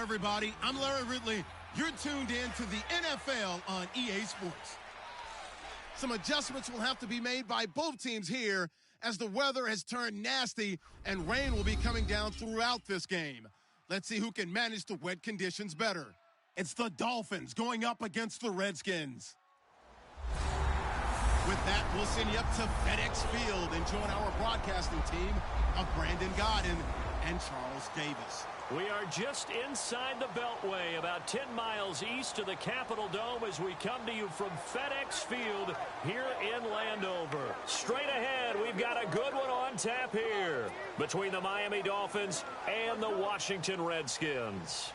everybody. I'm Larry Ridley. You're tuned in to the NFL on EA Sports. Some adjustments will have to be made by both teams here as the weather has turned nasty and rain will be coming down throughout this game. Let's see who can manage the wet conditions better. It's the Dolphins going up against the Redskins. With that, we'll send you up to FedEx Field and join our broadcasting team of Brandon Gaudin and Charles Davis. We are just inside the Beltway, about 10 miles east of the Capitol Dome as we come to you from FedEx Field here in Landover. Straight ahead, we've got a good one on tap here between the Miami Dolphins and the Washington Redskins.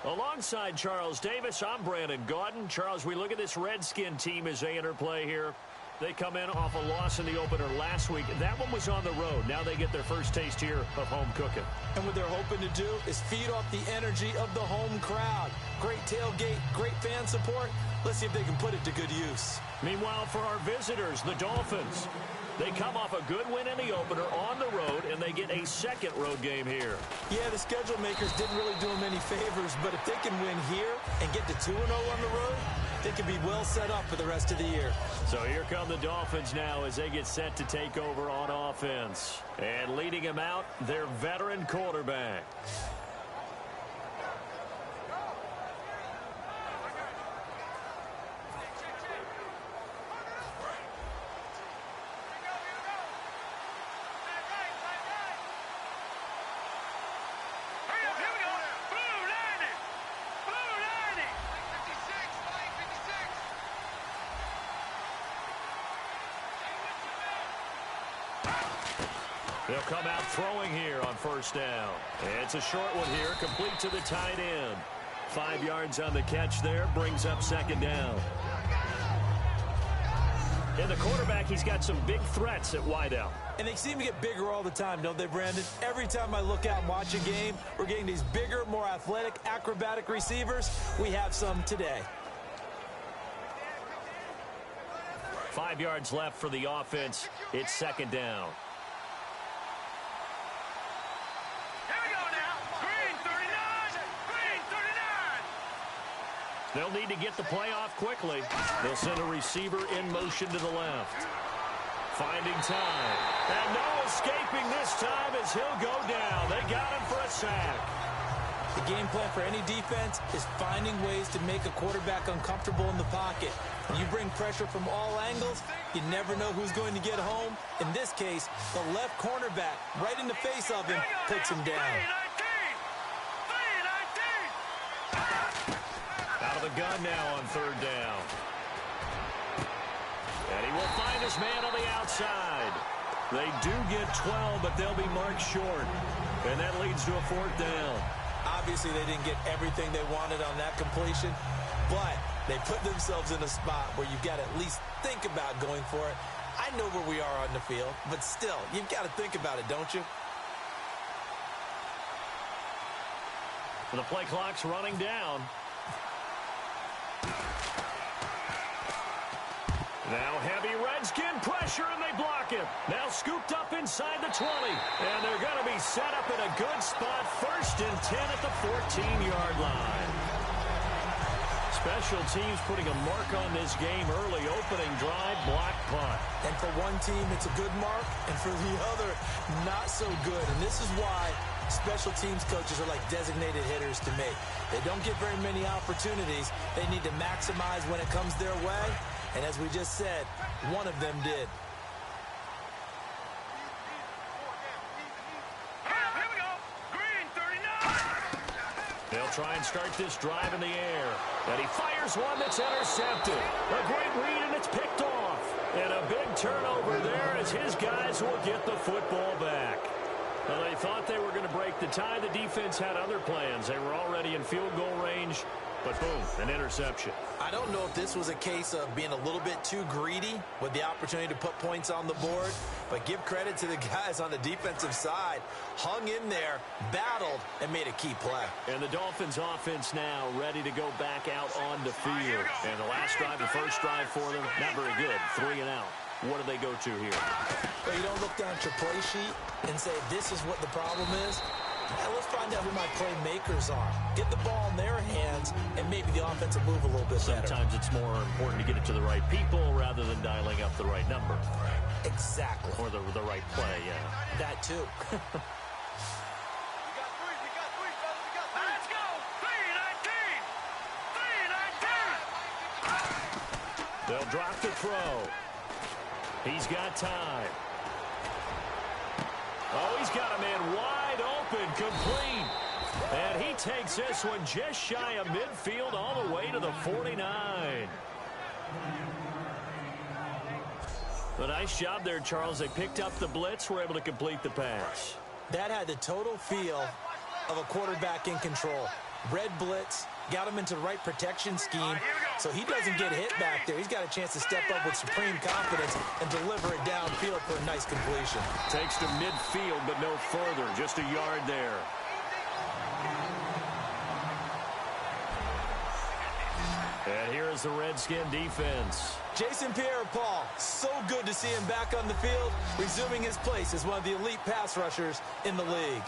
Alongside Charles Davis, I'm Brandon Gaudin. Charles, we look at this Redskin team as they interplay here. They come in off a loss in the opener last week. That one was on the road. Now they get their first taste here of home cooking. And what they're hoping to do is feed off the energy of the home crowd. Great tailgate, great fan support. Let's see if they can put it to good use. Meanwhile, for our visitors, the Dolphins, they come off a good win in the opener on the road, and they get a second road game here. Yeah, the schedule makers didn't really do them any favors, but if they can win here and get to 2-0 on the road, they can be well set up for the rest of the year. So here come the Dolphins now as they get set to take over on offense. And leading them out, their veteran quarterback. They'll come out throwing here on first down. It's a short one here, complete to the tight end. 5 yards on the catch there, brings up second down. And the quarterback, he's got some big threats at wideout. And they seem to get bigger all the time, don't they, Brandon? Every time I look out and watch a game, we're getting these bigger, more athletic, acrobatic receivers. We have some today. 5 yards left for the offense. It's second down. They'll need to get the play off quickly. They'll send a receiver in motion to the left. Finding time. And no escaping this time as he'll go down. They got him for a sack. The game plan for any defense is finding ways to make a quarterback uncomfortable in the pocket. When you bring pressure from all angles, you never know who's going to get home. In this case, the left cornerback, right in the face of him, puts him down. Out of the gun now on third down. And he will find his man on the outside. They do get 12, but they'll be marked short. And that leads to a fourth down. Obviously, they didn't get everything they wanted on that completion, but they put themselves in a spot where you've got to at least think about going for it. I know where we are on the field, but still, you've got to think about it, don't you? The play clock's running down. Now heavy Redskin pressure, and they block him. Now scooped up inside the 20. And they're going to be set up in a good spot. 1st and 10 at the 14-yard line. Special teams putting a mark on this game early. Opening drive, block punt. And for one team, it's a good mark. And for the other, not so good. And this is why special teams coaches are like designated hitters to me. They don't get very many opportunities. They need to maximize when it comes their way. And as we just said, one of them did. Here we go. Green 39. They'll try and start this drive in the air. And he fires one that's intercepted. A great read, and it's picked off. And a big turnover there as his guys will get the football back. Well, they thought they were going to break the tie. The defense had other plans. They were already in field goal range. But boom, an interception. I don't know if this was a case of being a little bit too greedy with the opportunity to put points on the board, but give credit to the guys on the defensive side. Hung in there, battled, and made a key play. And the Dolphins offense now ready to go back out on the field. And the last drive, the first drive for them, not very good. 3 and out. What do they go to here? Well, you don't look down at your play sheet and say, this is what the problem is. And let's find out who my playmakers are. Get the ball in their hands, and maybe the offense will move a little bit better. Sometimes it's more important to get it to the right people rather than dialing up the right number. Exactly. Or the right play, yeah. That too. Let's go! 3-19! 3-19! They'll drop the throw. He's got time. Oh, he's got a man wide open, complete. And he takes this one just shy of midfield all the way to the 49. A nice job there, Charles. They picked up the blitz, were able to complete the pass. That had the total feel of a quarterback in control. Red blitz, got him into the right protection scheme, so he doesn't get hit back there. He's got a chance to step up with supreme confidence and deliver it downfield for a nice completion. Takes to midfield, but no further. Just a yard there. And here is the Redskin defense. Jason Pierre-Paul, so good to see him back on the field, resuming his place as one of the elite pass rushers in the league.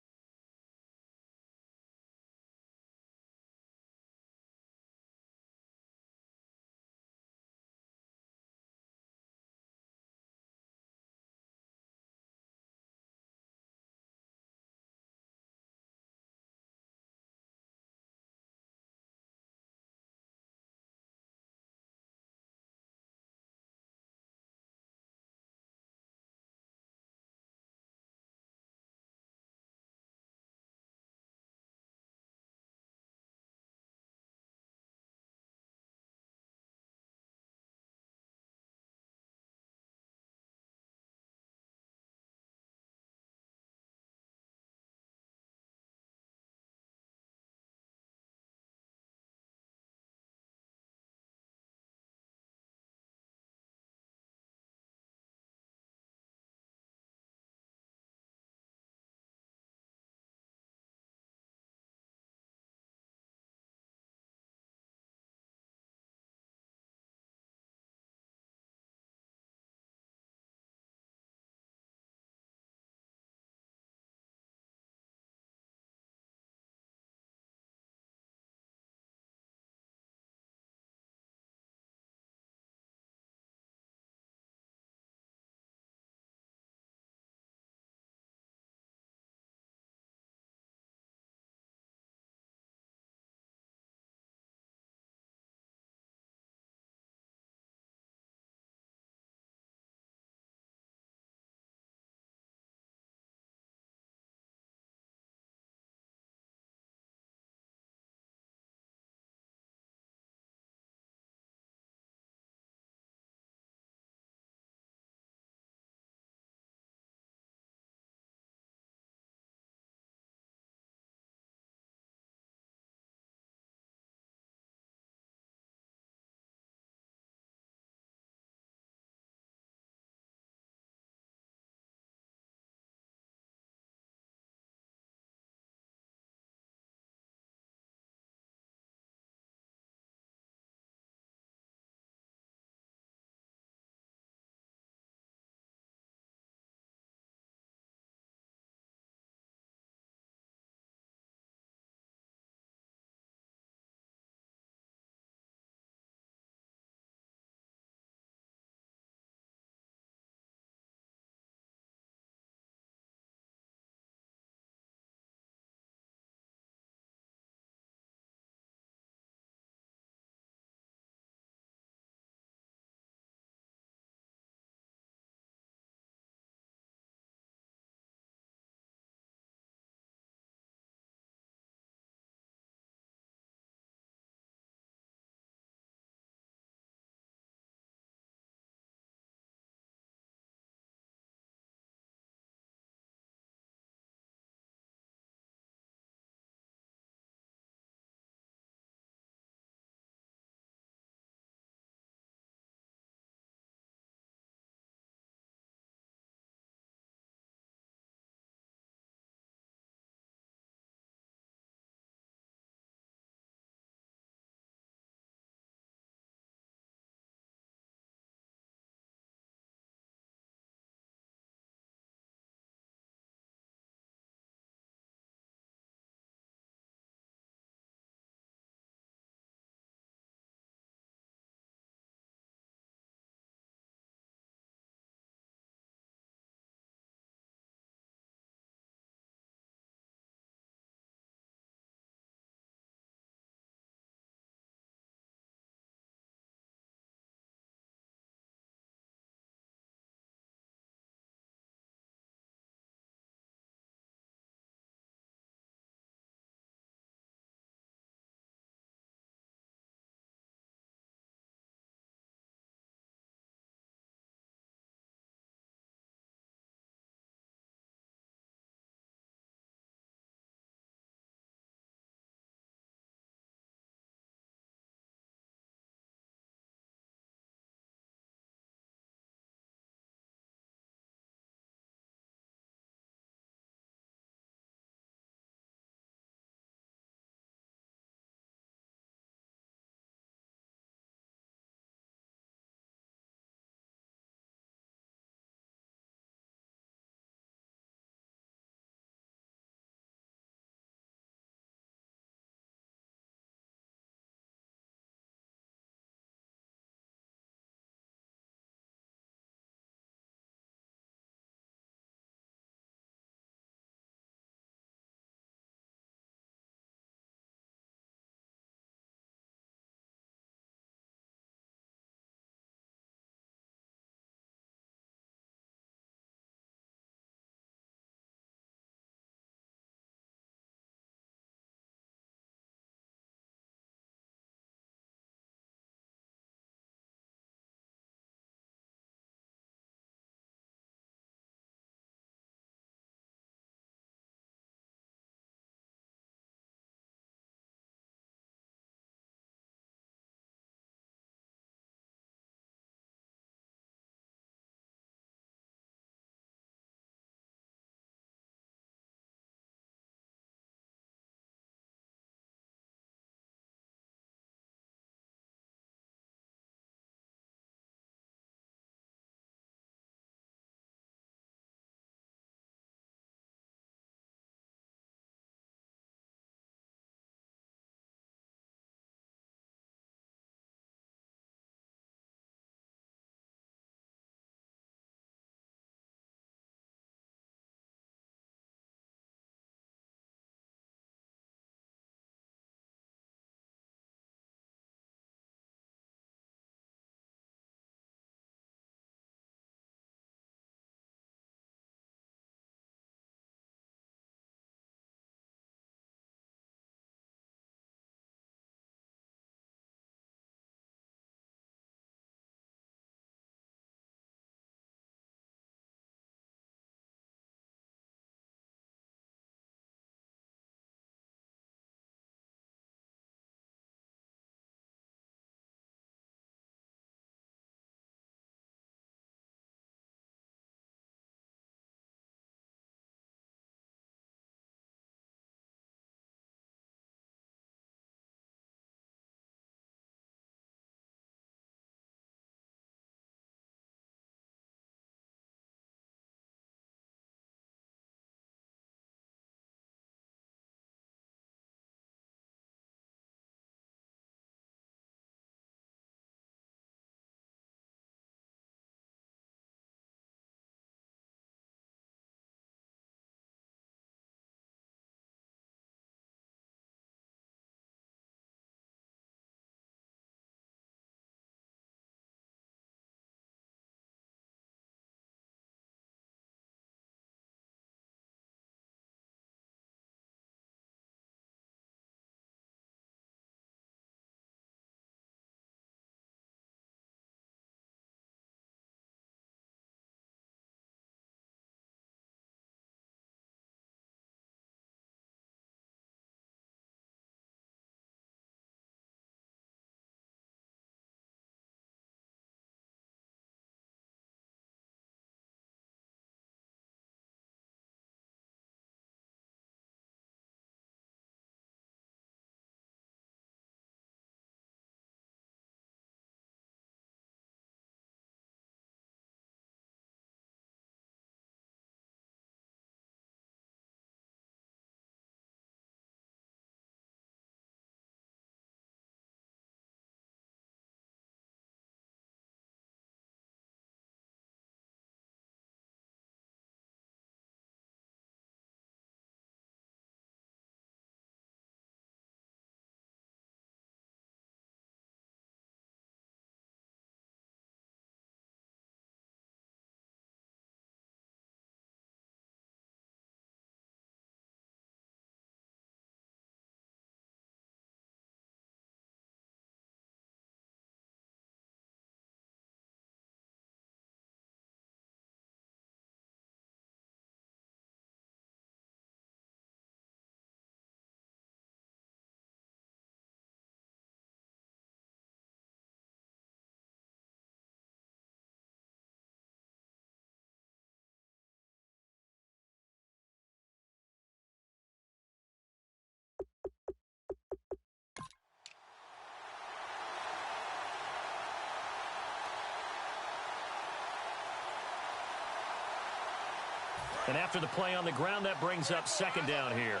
And after the play on the ground, that brings up second down here.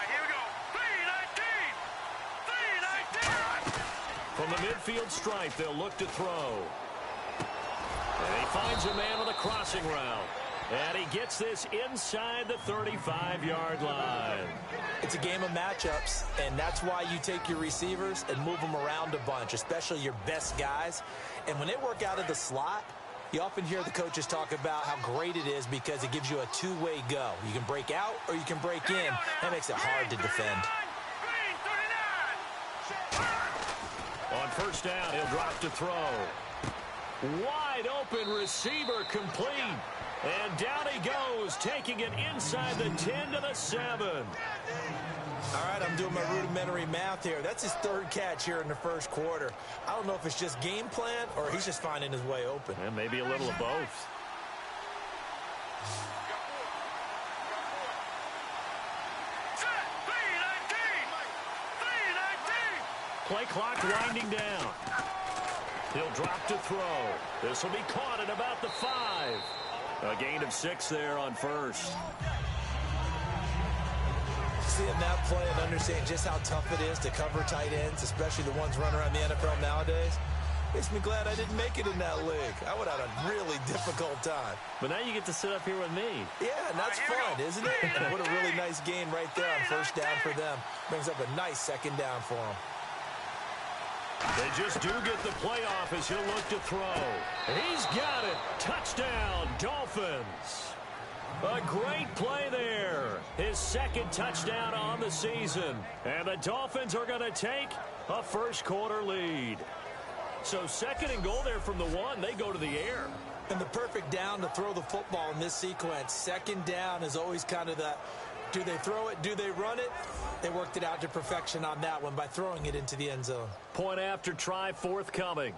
Here we go. 3-19. 3-19. From the midfield stripe, they'll look to throw. And he finds a man on the crossing route. And he gets this inside the 35-yard line. It's a game of matchups, and that's why you take your receivers and move them around a bunch, especially your best guys. And when they work out of the slot, you often hear the coaches talk about how great it is because it gives you a two-way go. You can break out or you can break in. That makes it hard to defend. On first down, he'll drop to throw. Wide open receiver complete. And down he goes, taking it inside the 10 to the 7. All right, I'm doing my rudimentary math here. That's his third catch here in the first quarter. I don't know if it's just game plan or he's just finding his way open. And maybe a little of both. Play clock winding down. He'll drop to throw. This will be caught at about the 5. A gain of 6 there on first. Seeing that play and understanding just how tough it is to cover tight ends, especially the ones running around the NFL nowadays, makes me glad I didn't make it in that league. I would have had a really difficult time. But now you get to sit up here with me. Yeah, and that's fun, isn't it? And what a really nice gain right there on first down for them. Brings up a nice second down for them. They just do get the playoff as he'll look to throw. He's got it. Touchdown, Dolphins. A great play there. His second touchdown on the season. And the Dolphins are going to take a first quarter lead. So second and goal there from the 1. They go to the air. And the perfect down to throw the football in this sequence. Second down is always kind of that, do they throw it, do they run it? They worked it out to perfection on that one by throwing it into the end zone. Point after try forthcoming.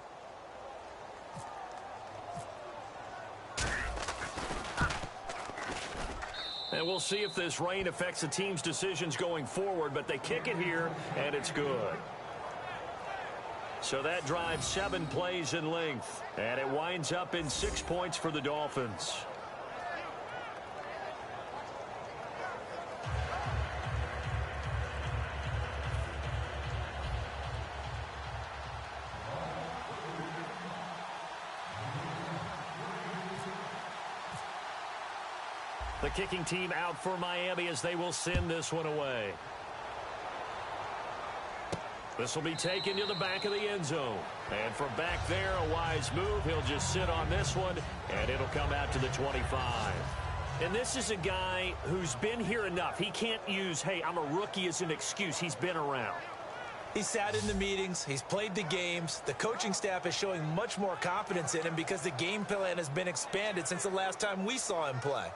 And we'll see if this rain affects the team's decisions going forward, but they kick it here, and it's good. So that drives 7 plays in length, and it winds up in 6 points for the Dolphins. The kicking team out for Miami as they will send this one away. This will be taken to the back of the end zone. And from back there, a wise move. He'll just sit on this one, and it'll come out to the 25. And this is a guy who's been here enough. He can't use, hey, I'm a rookie as an excuse. He's been around. He sat in the meetings. He's played the games. The coaching staff is showing much more confidence in him because the game plan has been expanded since the last time we saw him play.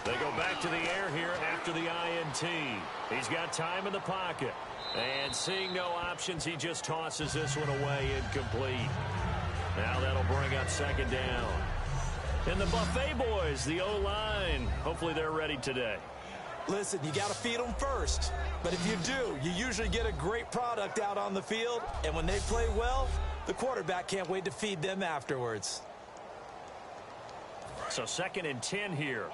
They go back to the air here after the INT. He's got time in the pocket. And seeing no options, he just tosses this one away incomplete. Now that'll bring up second down. And the Buffet boys, the O-line, hopefully they're ready today. Listen, you got to feed them first. But if you do, you usually get a great product out on the field. And when they play well, the quarterback can't wait to feed them afterwards. So 2nd and 10 here.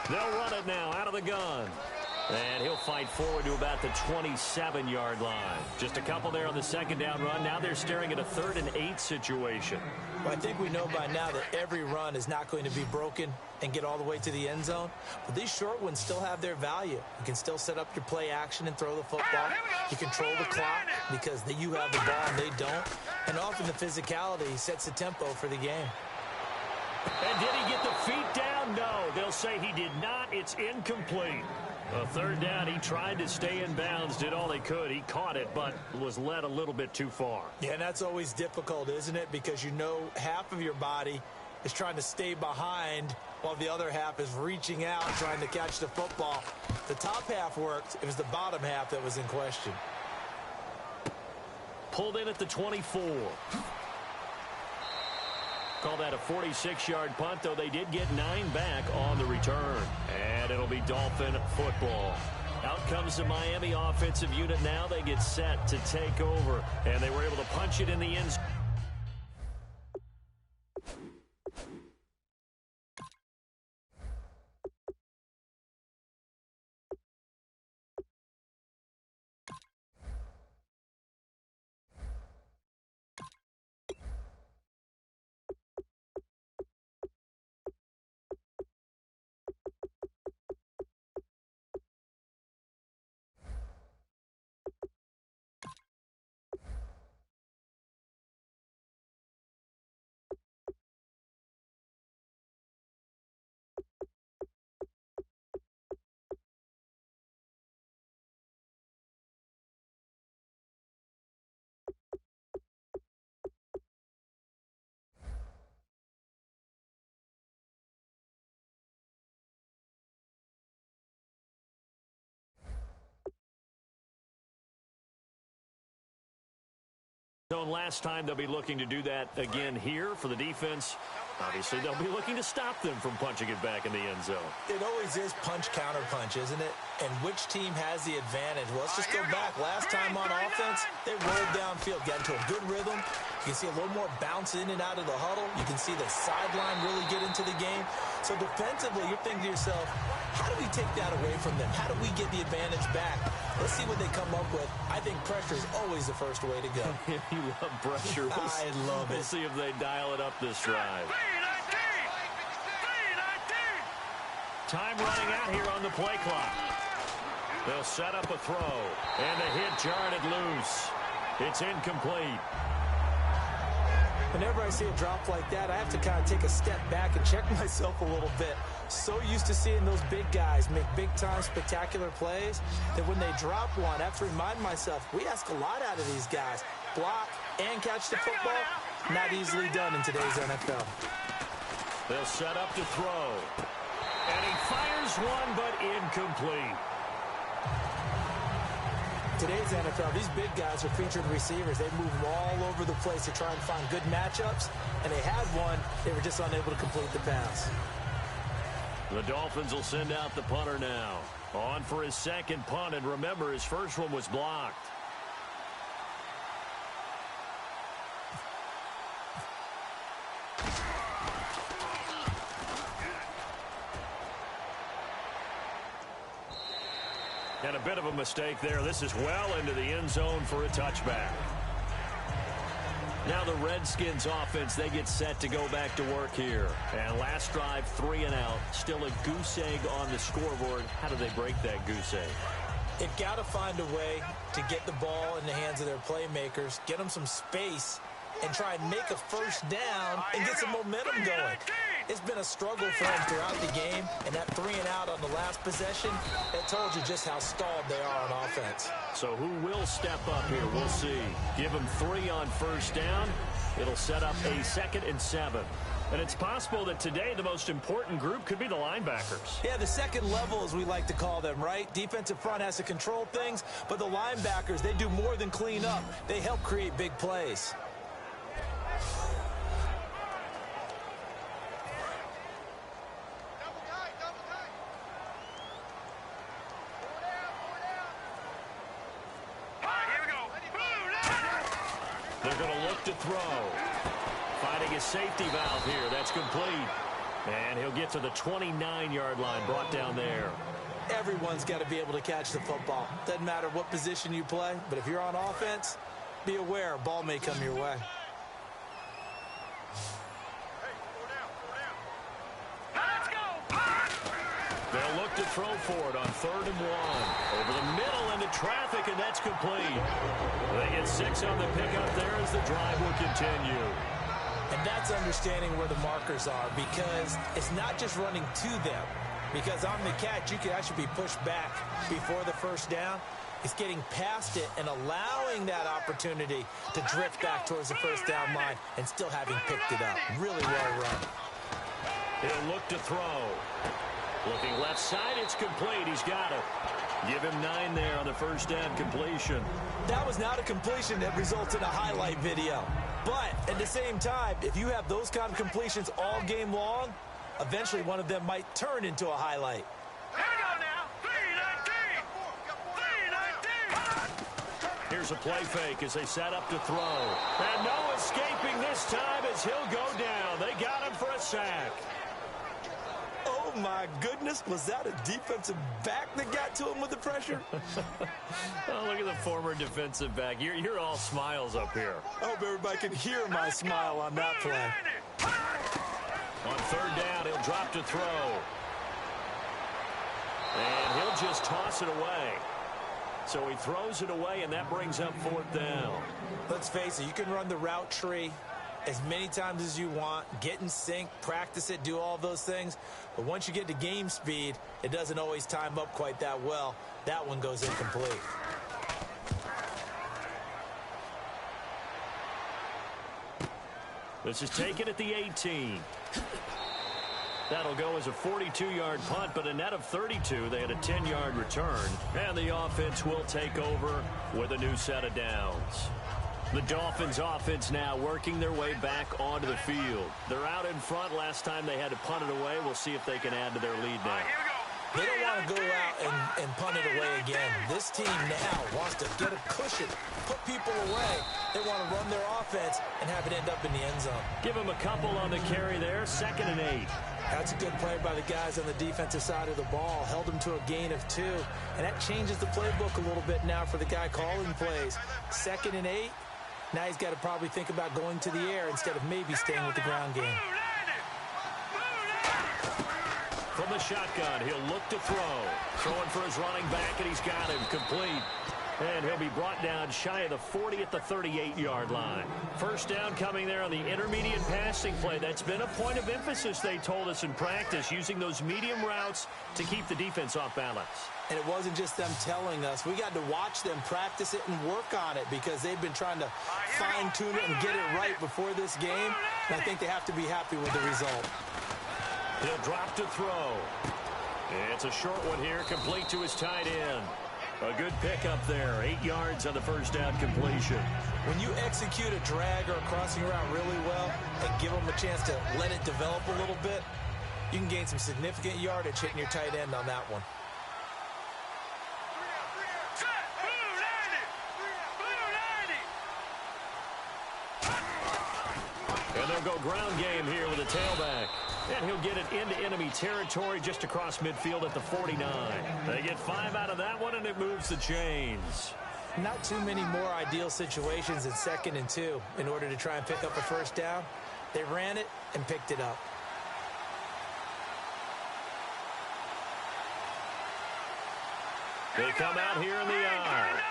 They'll run it now out of the gun. And he'll fight forward to about the 27-yard line. Just a couple there on the second down run. Now they're staring at a 3rd and 8 situation. Well, I think we know by now that every run is not going to be broken and get all the way to the end zone. But these short ones still have their value. You can still set up your play action and throw the football. You control the clock because you have the ball and they don't. And often the physicality sets the tempo for the game. And did he get the feet down? No, they'll say he did not. It's incomplete. A 3rd down, he tried to stay in bounds, did all he could. He caught it, but was led a little bit too far. Yeah, and that's always difficult, isn't it? Because you know half of your body is trying to stay behind while the other half is reaching out, trying to catch the football. The top half worked. It was the bottom half that was in question. pulled in at the 24. Call that a 46-yard punt, though they did get 9 back on the return. And it'll be Dolphin football. Out comes the Miami offensive unit now. They get set to take over, and they were able to punch it in the end zone. Last time they'll be looking to do that again here for the defense. Obviously, they'll be looking to stop them from punching it back in the end zone. It always is punch-counter-punch, isn't it? And which team has the advantage? Well, let's just go back. Last time on offense, they rolled downfield, got into a good rhythm. You can see a little more bounce in and out of the huddle. You can see the sideline really get into the game. So defensively, you're thinking to yourself, how do we take that away from them? How do we get the advantage back? Let's see what they come up with. I think pressure is always the first way to go. You love pressure. I love it. We'll see if they dial it up this drive. Time running out here on the play clock. They'll set up a throw, and the hit jarred it loose. It's incomplete. Whenever I see a drop like that, I have to kind of take a step back and check myself a little bit. So used to seeing those big guys make big-time spectacular plays that when they drop one, I have to remind myself, we ask a lot out of these guys. Block and catch the football, not easily done in today's NFL. They'll set up to throw. And he fires one, but incomplete. Today's NFL, these big guys are featured receivers. They move all over the place to try and find good matchups, and they had one. They were just unable to complete the pass. The Dolphins will send out the punter now. On for his second punt, and remember, his first one was blocked. And a bit of a mistake there. This is well into the end zone for a touchback. Now the Redskins offense, they get set to go back to work here. And last drive, 3 and out. Still a goose egg on the scoreboard. How do they break that goose egg? They've got to find a way to get the ball in the hands of their playmakers, get them some space, and try and make a first down and get some momentum going. It's been a struggle for them throughout the game, and that 3 and out on the last possession, that told you just how stalled they are on offense. So who will step up here? We'll see. Give them 3 on first down. It'll set up a 2nd and 7. And it's possible that today the most important group could be the linebackers. Yeah, the second level, as we like to call them, right? Defensive front has to control things, but the linebackers, they do more than clean up. They help create big plays. They're going to look to throw. Finding his safety valve here. That's complete. And he'll get to the 29-yard line, brought down there. Everyone's got to be able to catch the football. Doesn't matter what position you play, but if you're on offense, be aware a ball may come your way. They'll look to throw for it on 3rd and 1. Over the middle into traffic, and that's complete. They get 6 on the pickup there as the drive will continue. And that's understanding where the markers are, because it's not just running to them. Because on the catch, you can actually be pushed back before the first down. It's getting past it and allowing that opportunity to drift back towards the first down line and still having picked it up. Really well run. He'll look to throw. Looking left side, it's complete. He's got it. Give him 9 there on the first down completion. That was not a completion that results in a highlight video. But at the same time, if you have those kind of completions all game long, eventually one of them might turn into a highlight. Here we go now. 319. 319. Here's a play fake as they set up to throw. And no escaping this time as he'll go down. They got him for a sack. Oh, my goodness. Was that a defensive back that got to him with the pressure? Oh, look at the former defensive back. You're all smiles up here. I hope everybody can hear my smile on that play. On third down, he'll drop to throw. And he'll just toss it away. So he throws it away, and that brings up fourth down. Let's face it, you can run the route tree as many times as you want, get in sync, practice it, do all those things. But once you get to game speed, it doesn't always time up quite that well. That one goes incomplete. This is taken at the 18. That'll go as a 42-yard punt, but a net of 32. They had a 10-yard return, and the offense will take over with a new set of downs. The Dolphins offense now working their way back onto the field. They're out in front. Last time they had to punt it away. We'll see if they can add to their lead now. They don't want to go out and punt it away again. This team now wants to get a cushion, put people away. They want to run their offense and have it end up in the end zone. Give them a couple on the carry there. 2nd and 8. That's a good play by the guys on the defensive side of the ball. Held them to a gain of 2. And that changes the playbook a little bit now for the guy calling plays. 2nd and 8. Now he's got to probably think about going to the air instead of maybe staying with the ground game. From the shotgun, he'll look to throw. Throwing for his running back, and he's got him complete. And he'll be brought down shy of the 40 at the 38-yard line. First down coming there on the intermediate passing play. That's been a point of emphasis, they told us in practice, using those medium routes to keep the defense off balance. And it wasn't just them telling us. We got to watch them practice it and work on it because they've been trying to fine-tune it and get it right before this game. And I think they have to be happy with the result. He'll drop to throw. It's a short one here, complete to his tight end. A good pickup there, 8 yards on the first down completion. When you execute a drag or a crossing route really well and give them a chance to let it develop a little bit, you can gain some significant yardage hitting your tight end on that one. And they'll go ground game here with a tailback. And he'll get it into enemy territory just across midfield at the 49. They get 5 out of that one, and it moves the chains. Not too many more ideal situations in 2nd and 2 in order to try and pick up a first down. They ran it and picked it up. They come out here in the eye.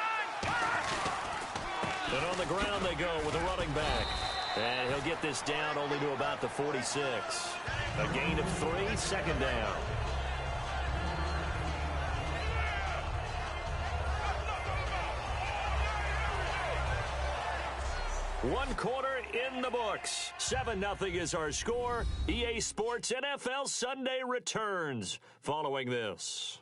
And on the ground they go with a running back. And he'll get this down only to about the 46. A gain of 3, 2nd down. One quarter in the books. 7-0 is our score. EA Sports NFL Sunday returns following this.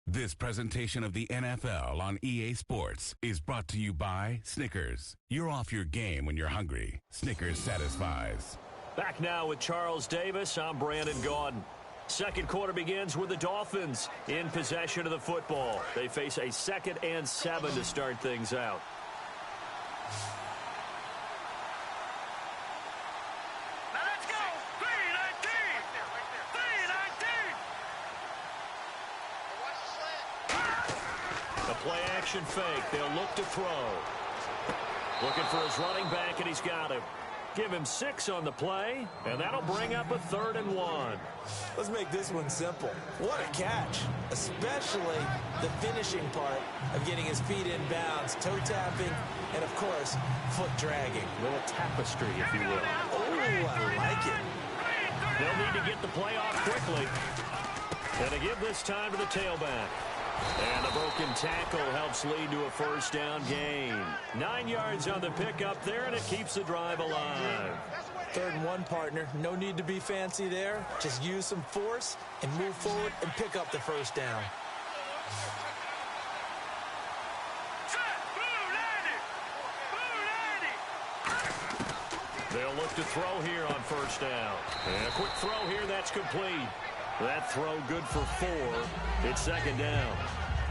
This presentation of the NFL on EA Sports is brought to you by Snickers. You're off your game when you're hungry. Snickers satisfies. Back now with Charles Davis. I'm Brandon Gaudin. Second quarter begins with the Dolphins in possession of the football. They face a 2nd and 7 to start things out. Now let's go. 319. 319. A play action fake. They'll look to throw. Looking for his running back, and he's got him. Give him 6 on the play, and that'll bring up a 3rd and 1. Let's make this one simple. What a catch, especially the finishing part of getting his feet in bounds, toe tapping, and of course, foot dragging. A little tapestry, if you will. Oh, I like it. They'll need to get the play off quickly. And to give this time to the tailback. And the broken tackle helps lead to a first down gain. 9 yards on the pickup there, and it keeps the drive alive. 3rd and 1, partner. No need to be fancy there. Just use some force and move forward and pick up the first down. They'll look to throw here on first down. And a quick throw here, that's complete. That throw good for 4. It's 2nd down.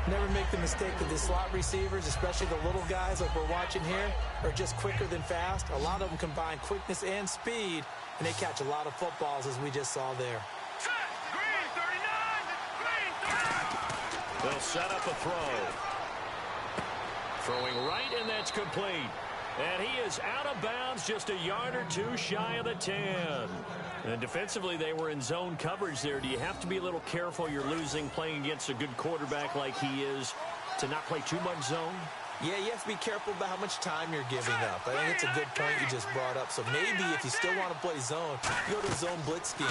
Never make the mistake that the slot receivers, especially the little guys like we're watching here, are just quicker than fast. A lot of them combine quickness and speed, and they catch a lot of footballs, as we just saw there. They'll set up a throw. Throwing right, and that's complete. And he is out of bounds, just a yard or 2 shy of the 10. And defensively, they were in zone coverage there. Do you have to be a little careful? You're losing playing against a good quarterback like he is to not play too much zone? Yeah, you have to be careful about how much time you're giving up. I think it's a good point you just brought up. So maybe if you still want to play zone, you go to a zone blitz scheme.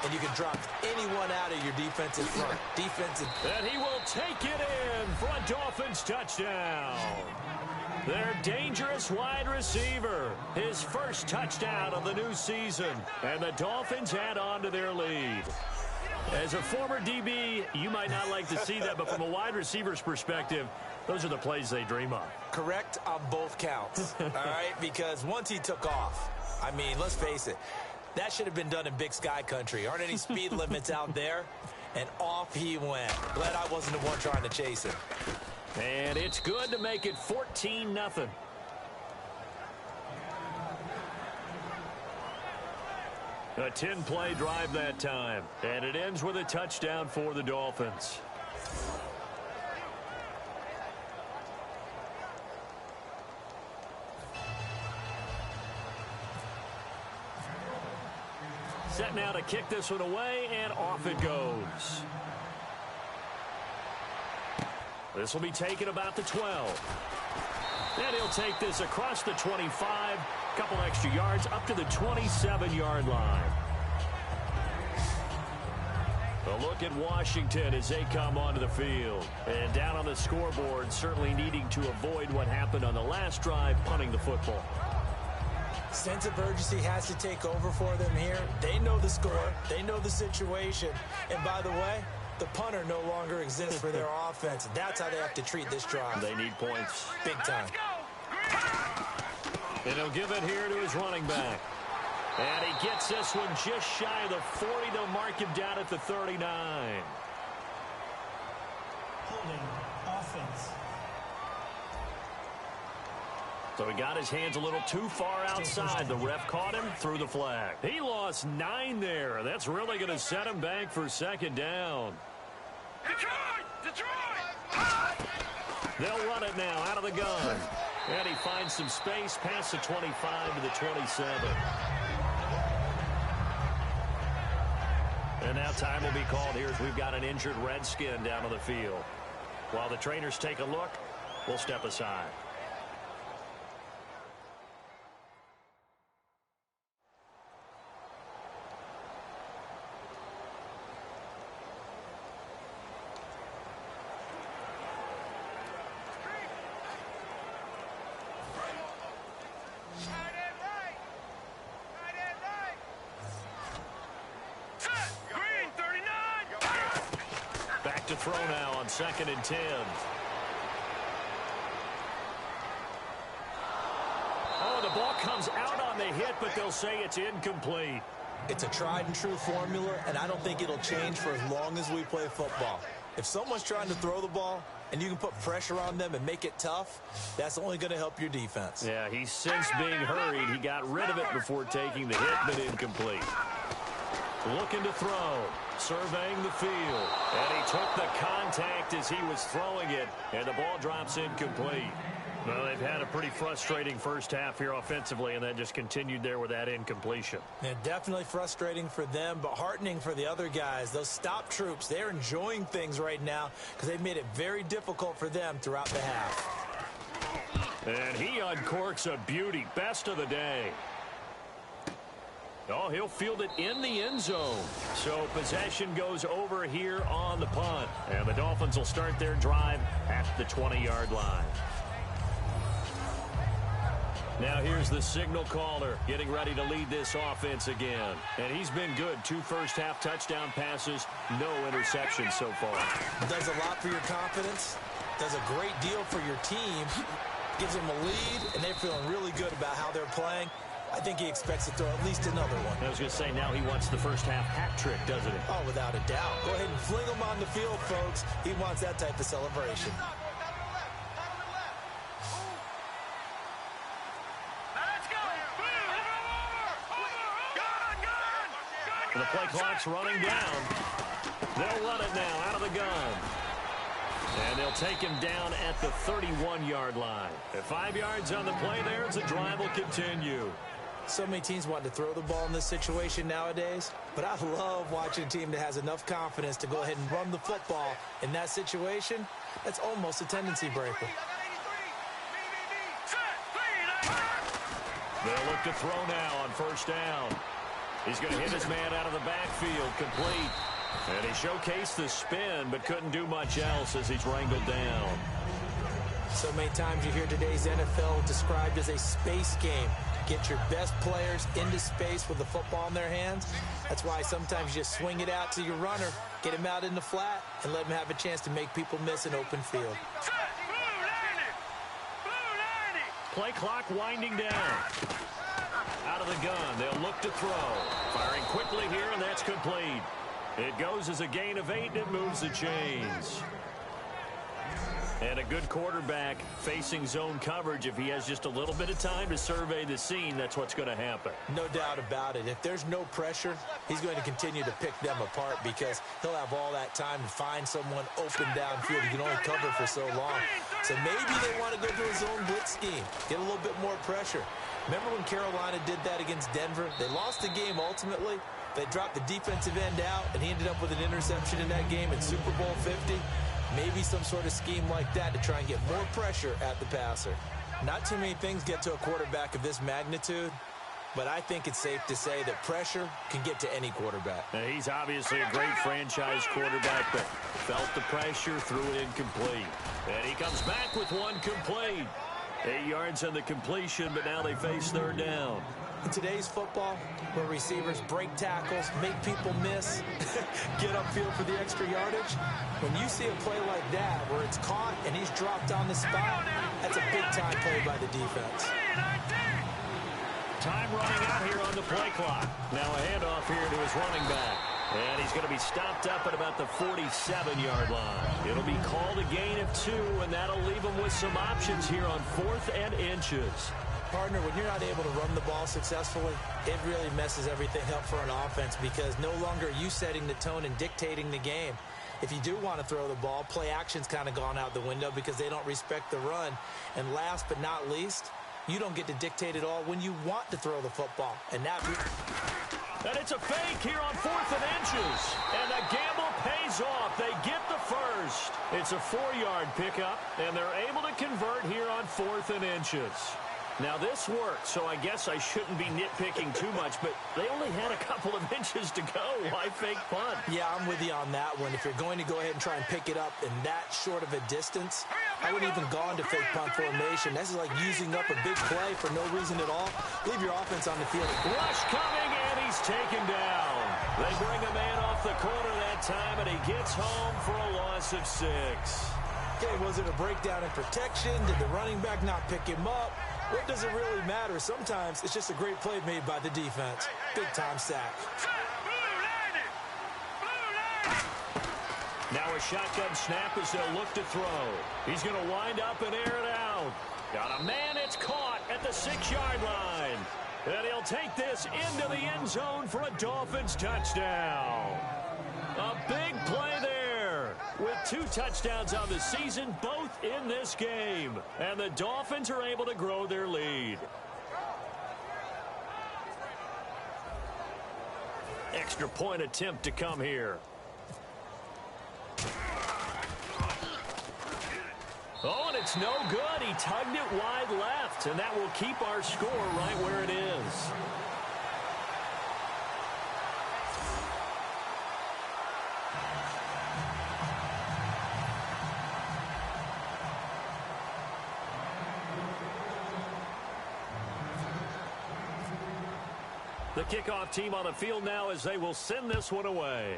And you can drop anyone out of your defensive front. And he will take it in for a Dolphins touchdown. Their dangerous wide receiver. His first touchdown of the new season. And the Dolphins add on to their lead. As a former DB, you might not like to see that, but from a wide receiver's perspective, those are the plays they dream of. Correct on both counts, all right? Because once he took off, I mean, let's face it, that should have been done in Big Sky country. Aren't any speed limits out there? And off he went. Glad I wasn't the one trying to chase him. And it's good to make it 14-0. A 10-play drive that time. And it ends with a touchdown for the Dolphins. Set now to kick this one away, and off it goes. This will be taken about the 12. And he'll take this across the 25, couple extra yards up to the 27-yard line. A look at Washington as they come onto the field. And down on the scoreboard, certainly needing to avoid what happened on the last drive, punting the football. Sense of urgency has to take over for them here. They know the score. They know the situation. And by the way, the punter no longer exists for their offense. That's how they have to treat this drive. They need points. Big time. And he'll give it here to his running back. And he gets this one just shy of the 40. They'll mark him down at the 39. Holding offense. So he got his hands a little too far outside. The ref caught him, threw the flag. He lost 9 there. That's really going to set him back for 2nd down. Detroit! They'll run it now out of the gun. And he finds some space past the 25 to the 27. And now time will be called here as we've got an injured Redskin down on the field. While the trainers take a look, we'll step aside. To throw now on 2nd and 10. Oh, the ball comes out on the hit, but they'll say it's incomplete. It's a tried and true formula, and I don't think it'll change for as long as we play football. If someone's trying to throw the ball and you can put pressure on them and make it tough, that's only going to help your defense. Yeah, he's since being hurried. He got rid of it before taking the hit, but incomplete. Looking to throw, surveying the field, and he took the contact as he was throwing it, and the ball drops incomplete. Well, they've had a pretty frustrating first half here offensively, and then just continued there with that incompletion. Yeah, definitely frustrating for them, but heartening for the other guys. Those stop troops, they're enjoying things right now because they've made it very difficult for them throughout the half. And he uncorks a beauty, best of the day. Oh, he'll field it in the end zone. So possession goes over here on the punt. And the Dolphins will start their drive at the 20-yard line. Now here's the signal caller getting ready to lead this offense again. And he's been good. 2 first-half touchdown passes, no interceptions so far. Does a lot for your confidence. Does a great deal for your team. Gives them a lead, and they're feeling really good about how they're playing. I think he expects to throw at least another one. I was going to say, now he wants the first-half hat trick, doesn't he? Oh, without a doubt. Go ahead and fling him on the field, folks. He wants that type of celebration. The play clock's running down. They'll run it now out of the gun. And they'll take him down at the 31-yard line. At 5 yards on the play there, as the drive will continue. So many teams want to throw the ball in this situation nowadays, but I love watching a team that has enough confidence to go ahead and run the football. In that situation, that's almost a tendency breaker. They'll look to throw now on first down. He's going to hit his man out of the backfield, complete. And he showcased the spin, but couldn't do much else as he's wrangled down. So many times you hear today's NFL described as a space game. Get your best players into space with the football in their hands. That's why sometimes you just swing it out to your runner, get him out in the flat, and let him have a chance to make people miss an open field. Play clock winding down. Out of the gun, they'll look to throw. Firing quickly here, and that's complete. It goes as a gain of 8, and it moves the chains. And a good quarterback facing zone coverage. If he has just a little bit of time to survey the scene, that's what's going to happen. No doubt about it. If there's no pressure, he's going to continue to pick them apart because he'll have all that time to find someone open downfield. He can only cover for so long. So maybe they want to go to a zone blitz scheme, get a little bit more pressure. Remember when Carolina did that against Denver? They lost the game ultimately. They dropped the defensive end out, and he ended up with an interception in that game in Super Bowl 50. Maybe some sort of scheme like that to try and get more pressure at the passer. Not too many things get to a quarterback of this magnitude, but I think it's safe to say that pressure can get to any quarterback. Now, he's obviously a great franchise quarterback, but felt the pressure, threw it incomplete. And he comes back with one complete. 8 yards on the completion, but now they face third down. In today's football, where receivers break tackles, make people miss, get upfield for the extra yardage, when you see a play like that where it's caught and he's dropped on the spot, that's a big-time play by the defense. Time running out here on the play clock. Now a handoff here to his running back. And he's going to be stopped up at about the 47-yard line. It'll be called a gain of 2, and that'll leave him with some options here on 4th and inches. Partner, when you're not able to run the ball successfully, it really messes everything up for an offense because no longer are you setting the tone and dictating the game. If you do want to throw the ball, play action's kind of gone out the window because they don't respect the run. And last but not least, you don't get to dictate it all when you want to throw the football. And it's a fake here on 4th and inches. And the gamble pays off. They get the first. It's a 4-yard pickup, and they're able to convert here on 4th and inches. Now, this worked, so I guess I shouldn't be nitpicking too much, but they only had a couple of inches to go. Why fake punt? Yeah, I'm with you on that one. If you're going to go ahead and try and pick it up in that short of a distance, I wouldn't even go into fake punt formation. This is like using up a big play for no reason at all. Leave your offense on the field. Rush coming, and he's taken down. They bring a man off the corner that time, and he gets home for a loss of 6. Okay, was it a breakdown in protection? Did the running back not pick him up? What does it really matter? Sometimes it's just a great play made by the defense. Big-time sack. Now a shotgun snap as they'll look to throw. He's going to wind up and air it out. Got a man, it's caught at the 6-yard line. And he'll take this into the end zone for a Dolphins touchdown. A big play there with 2 touchdowns on the season, both in this game. And the Dolphins are able to grow their lead. Extra point attempt to come here. Oh, and it's no good. He tugged it wide left, and that will keep our score right where it is. The kickoff team on the field now as they will send this one away.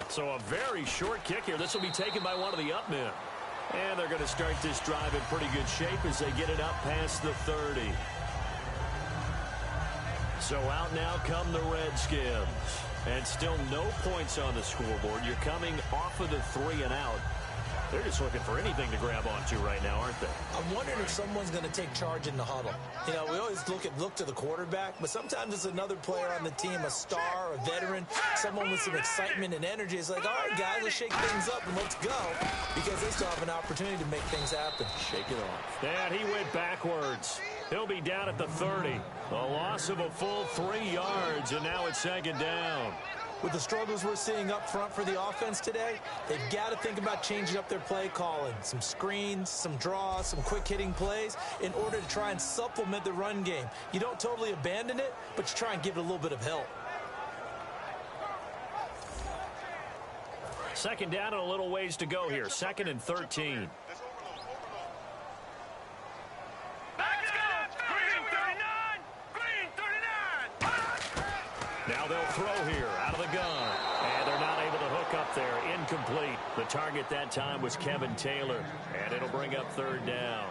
So a very short kick here. This will be taken by one of the up men. And they're going to start this drive in pretty good shape as they get it up past the 30. So out now come the Redskins. And still no points on the scoreboard. You're coming off of the 3 and out. They're just looking for anything to grab onto right now, aren't they? I'm wondering if someone's going to take charge in the huddle. You know, we always look to the quarterback, but sometimes it's another player on the team, a star, a veteran, someone with some excitement and energy. It's like, all right, guys, let's shake things up and let's go, because they still have an opportunity to make things happen. Shake it off. And he went backwards. He'll be down at the 30. A loss of a full 3 yards, and now it's second down. With the struggles we're seeing up front for the offense today, they've got to think about changing up their play calling. Some screens, some draws, some quick-hitting plays in order to try and supplement the run game. You don't totally abandon it, but you try and give it a little bit of help. Second down and a little ways to go here. 2nd and 13. Now they'll throw here out of the gun. And they're not able to hook up there. Incomplete. The target that time was Kevin Taylor. And it'll bring up 3rd down.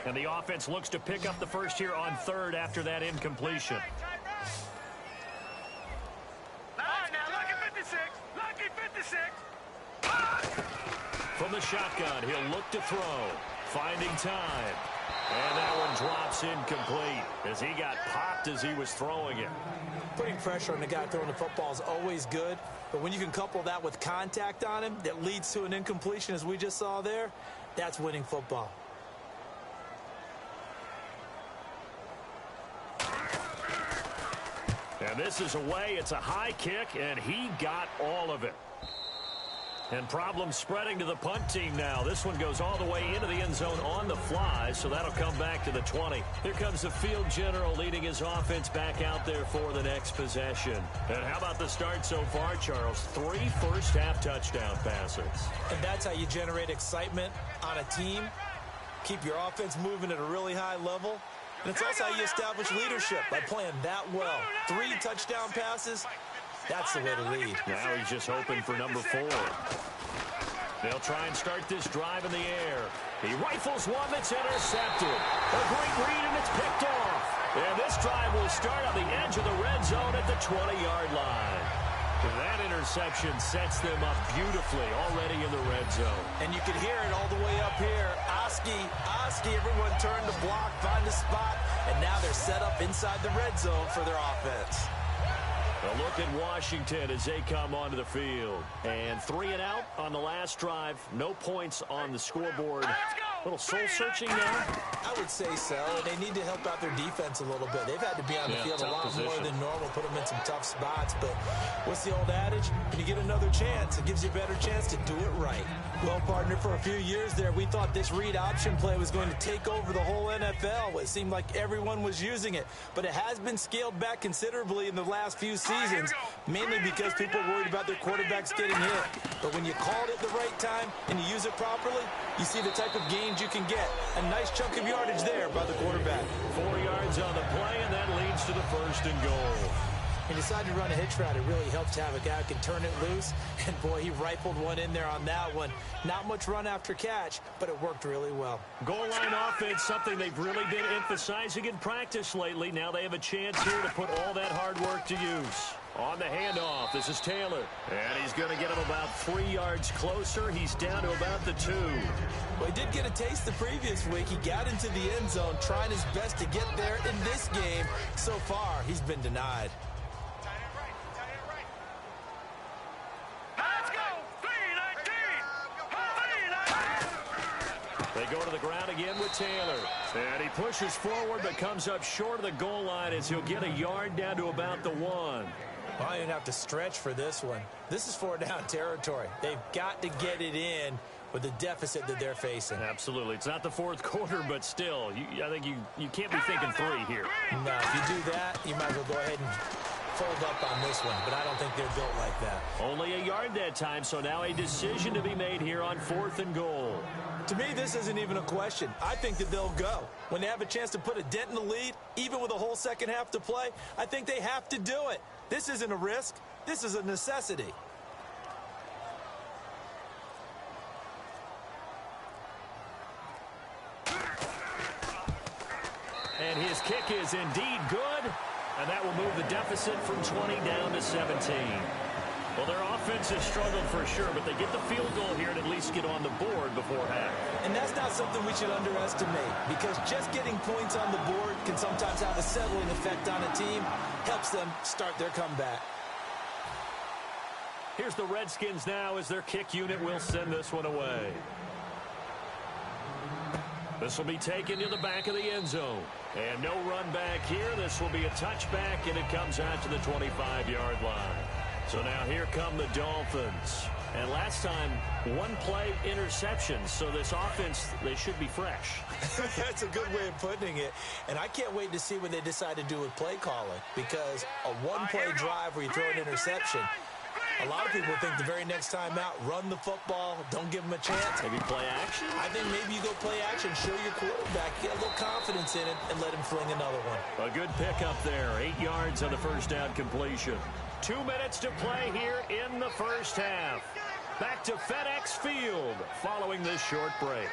And the offense looks to pick up the first here on 3rd after that incompletion. From the shotgun, he'll look to throw. Finding time. And that one drops incomplete as he got popped as he was throwing it. Putting pressure on the guy throwing the football is always good, but when you can couple that with contact on him that leads to an incompletion, as we just saw there, that's winning football. And this is away. It's a high kick, and he got all of it. And problems spreading to the punt team now. This one goes all the way into the end zone on the fly, so that'll come back to the 20. Here comes the field general leading his offense back out there for the next possession. And how about the start so far, Charles? 3 first-half touchdown passes. And that's how you generate excitement on a team. Keep your offense moving at a really high level. And it's also how you establish leadership, by playing that well. 3 touchdown passes. That's the way to lead. Now he's just hoping for number 4. They'll try and start this drive in the air. He rifles one that's intercepted. A great read, and it's picked off. And this drive will start on the edge of the red zone at the 20-yard line. And that interception sets them up beautifully already in the red zone. And you can hear it all the way up here. Oski, everyone turned to block, find a spot, and now they're set up inside the red zone for their offense. A look at Washington as they come onto the field. And 3 and out on the last drive. No points on the scoreboard. A little soul-searching now. I would say so. They need to help out their defense a little bit. They've had to be on the field a lot more than normal, put them in some tough spots. But what's the old adage? When you get another chance, it gives you a better chance to do it right. Well, partner, for a few years there, we thought this read option play was going to take over the whole NFL. It seemed like everyone was using it. But it has been scaled back considerably in the last few seasons, mainly because people are worried about their quarterbacks getting hit. But when you call it the right time and you use it properly, you see the type of gains you can get. A nice chunk of yardage there by the quarterback. 4 yards on the play, and that leads to the 1st and goal. He decided to run a hitch route. It really helps to have a guy who can turn it loose. And, boy, he rifled one in there on that one. Not much run after catch, but it worked really well. Goal line offense, something they've really been emphasizing in practice lately. Now they have a chance here to put all that hard work to use. On the handoff, this is Taylor. And he's going to get him about 3 yards closer. He's down to about the 2. Well, he did get a taste the previous week. He got into the end zone, trying his best to get there in this game. So far, he's been denied. They go to the ground again with Taylor. And he pushes forward but comes up short of the goal line as he'll get a yard down to about the 1. Well, you didn't have to stretch for this one. This is 4-down territory. They've got to get it in with the deficit that they're facing. Absolutely. It's not the 4th quarter, but still, I think you can't be thinking 3 here. No, if you do that, you might as well go ahead and fold up on this one, but I don't think they're built like that. Only a yard that time, so now a decision to be made here on 4th and goal. To me, this isn't even a question. I think that they'll go. When they have a chance to put a dent in the lead, even with a whole second half to play, I think they have to do it. This isn't a risk. This is a necessity. And his kick is indeed good, and that will move the deficit from 20 down to 17. Well, their offense has struggled for sure, but they get the field goal here and at least get on the board before half. And that's not something we should underestimate, because just getting points on the board can sometimes have a settling effect on a team, helps them start their comeback. Here's the Redskins now as their kick unit will send this one away. This will be taken to the back of the end zone. And no run back here. This will be a touchback, and it comes out to the 25-yard line. So now here come the Dolphins. And last time, one play interception. So this offense, they should be fresh. That's a good way of putting it. And I can't wait to see what they decide to do with play calling. Because a one-play drive where you throw an interception, a lot of people think the very next time out, run the football, don't give them a chance. Maybe play action? I think maybe you go play action, show your quarterback, get a little confidence in it, and let him fling another one. A good pickup there. 8 yards on the first down completion. 2 minutes to play here in the first half. Back to FedEx Field following this short break.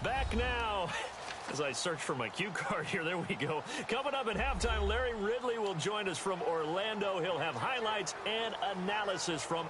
Back now, as I search for my cue card here, there we go. Coming up at halftime, Larry Ridley will join us from Orlando. He'll have highlights and analysis from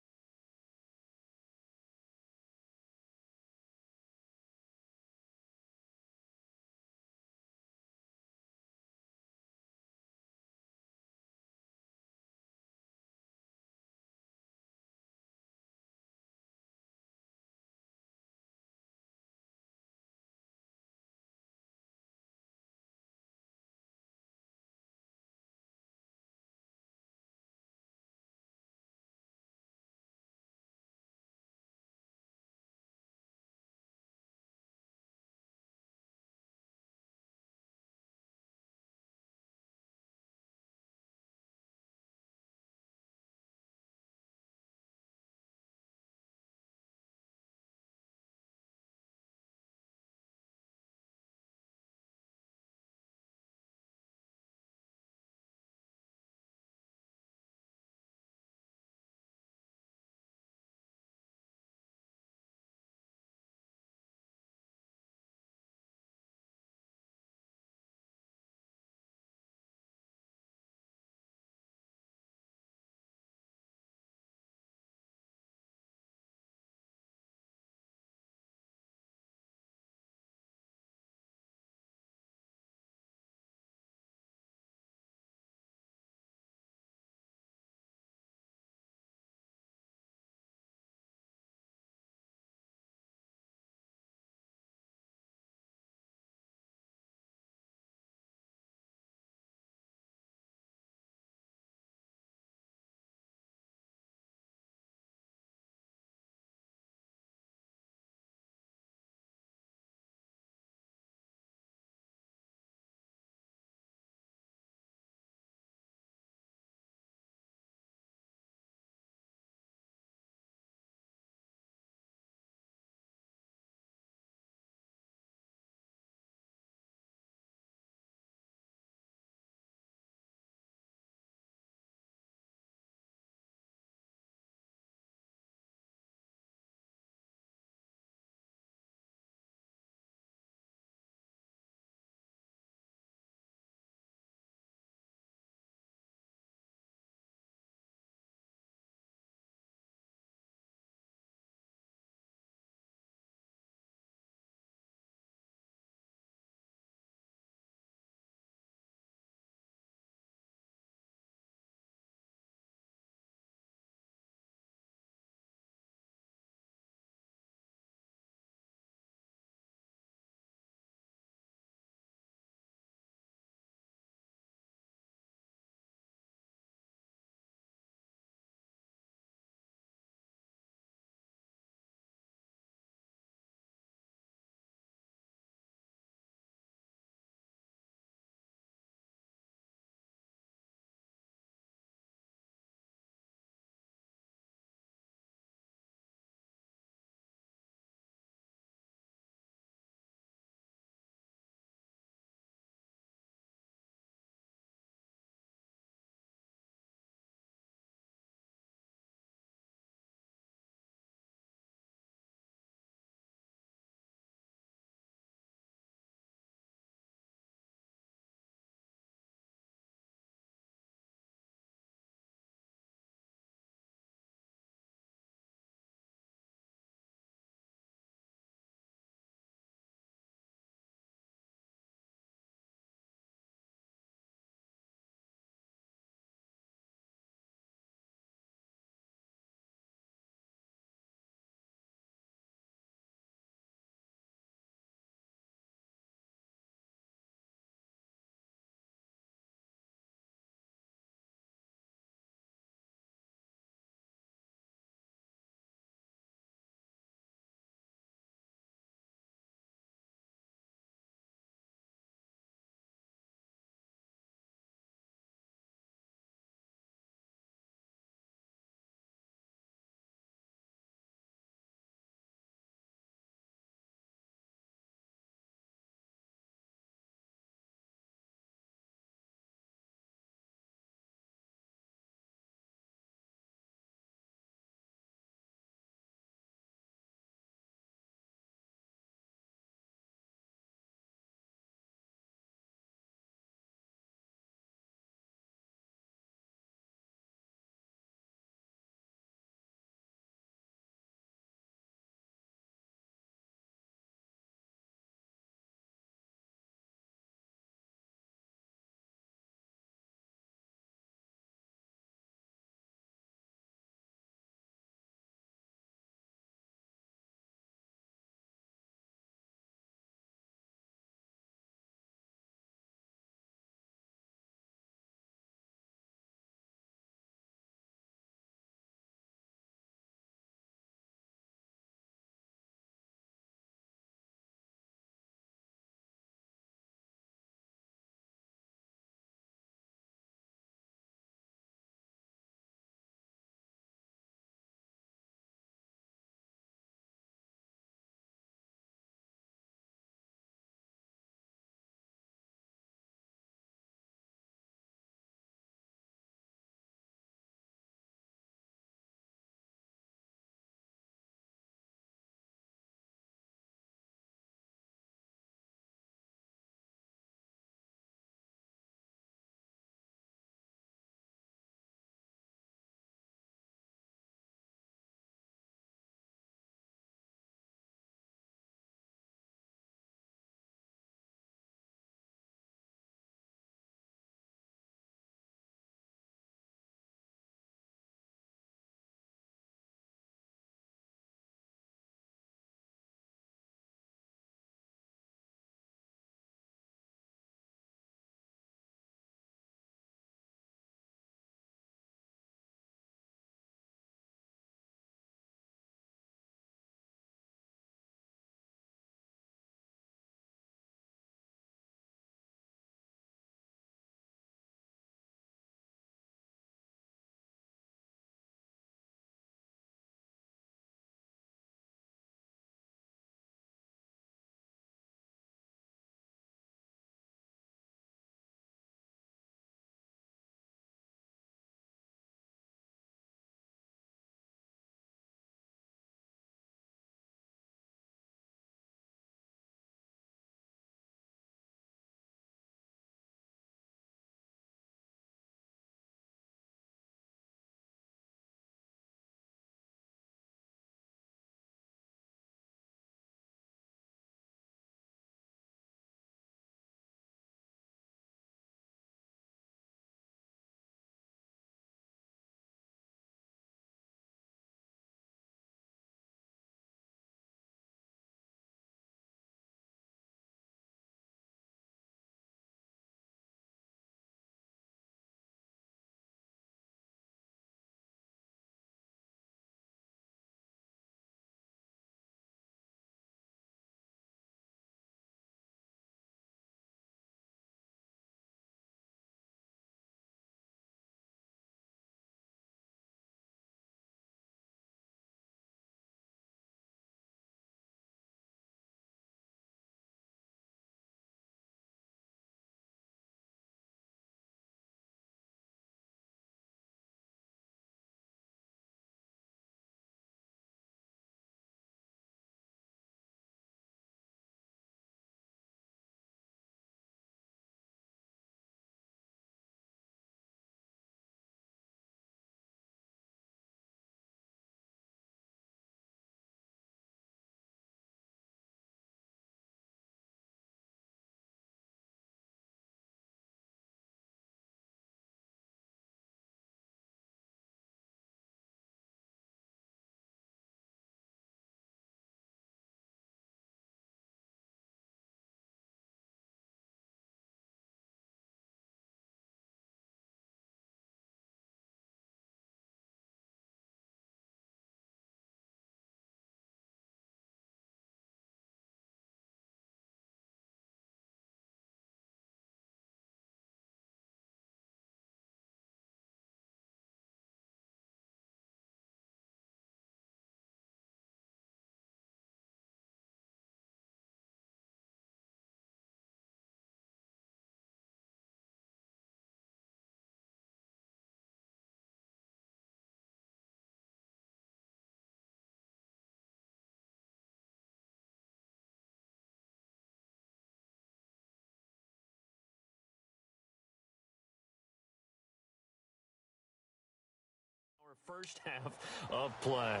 First half of play.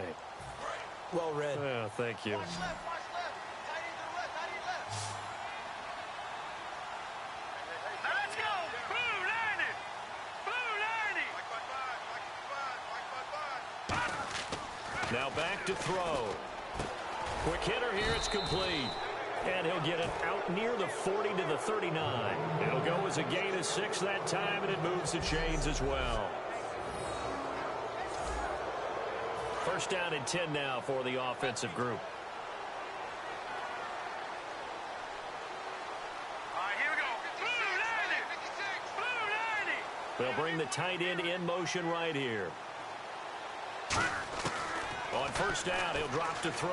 Well read. Yeah, thank you. Watch left, watch left. Tight end to the left, tight end left. Now let's go. Blue 90. Blue 90. Now back to throw. Quick hitter here, it's complete. And he'll get it out near the 40 to the 39. It'll go as a gain of 6 that time, and it moves the chains as well. First down and 10 now for the offensive group. All right, here we go. Blue 90. Blue 90. They'll bring the tight end in motion right here. On first down, he'll drop to throw.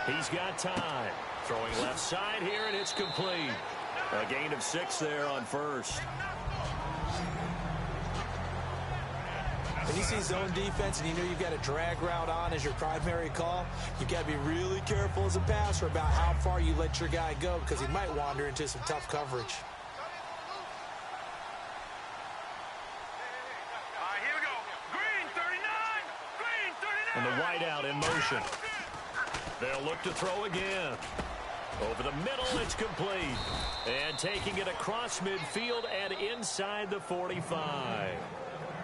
He's got time. Throwing left side here, and it's complete. A gain of 6 there on first. When you see zone defense and you know you've got a drag route on as your primary call, you've got to be really careful as a passer about how far you let your guy go because he might wander into some tough coverage. All right, here we go. Green 39. Green 39. And the wideout in motion. They'll look to throw again. Over the middle, it's complete. And taking it across midfield and inside the 45.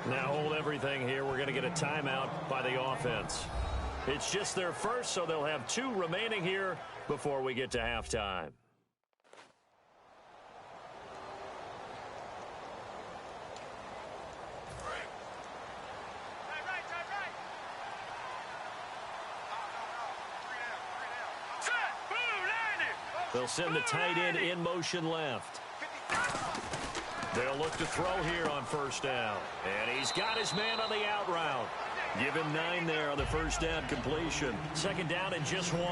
Now hold everything here. We're going to get a timeout by the offense. It's just their first, so they'll have 2 remaining here before we get to halftime. They'll send the tight end in motion left. They'll look to throw here on first down. And he's got his man on the out route. Give him 9 there on the first down completion. Second down and just 1.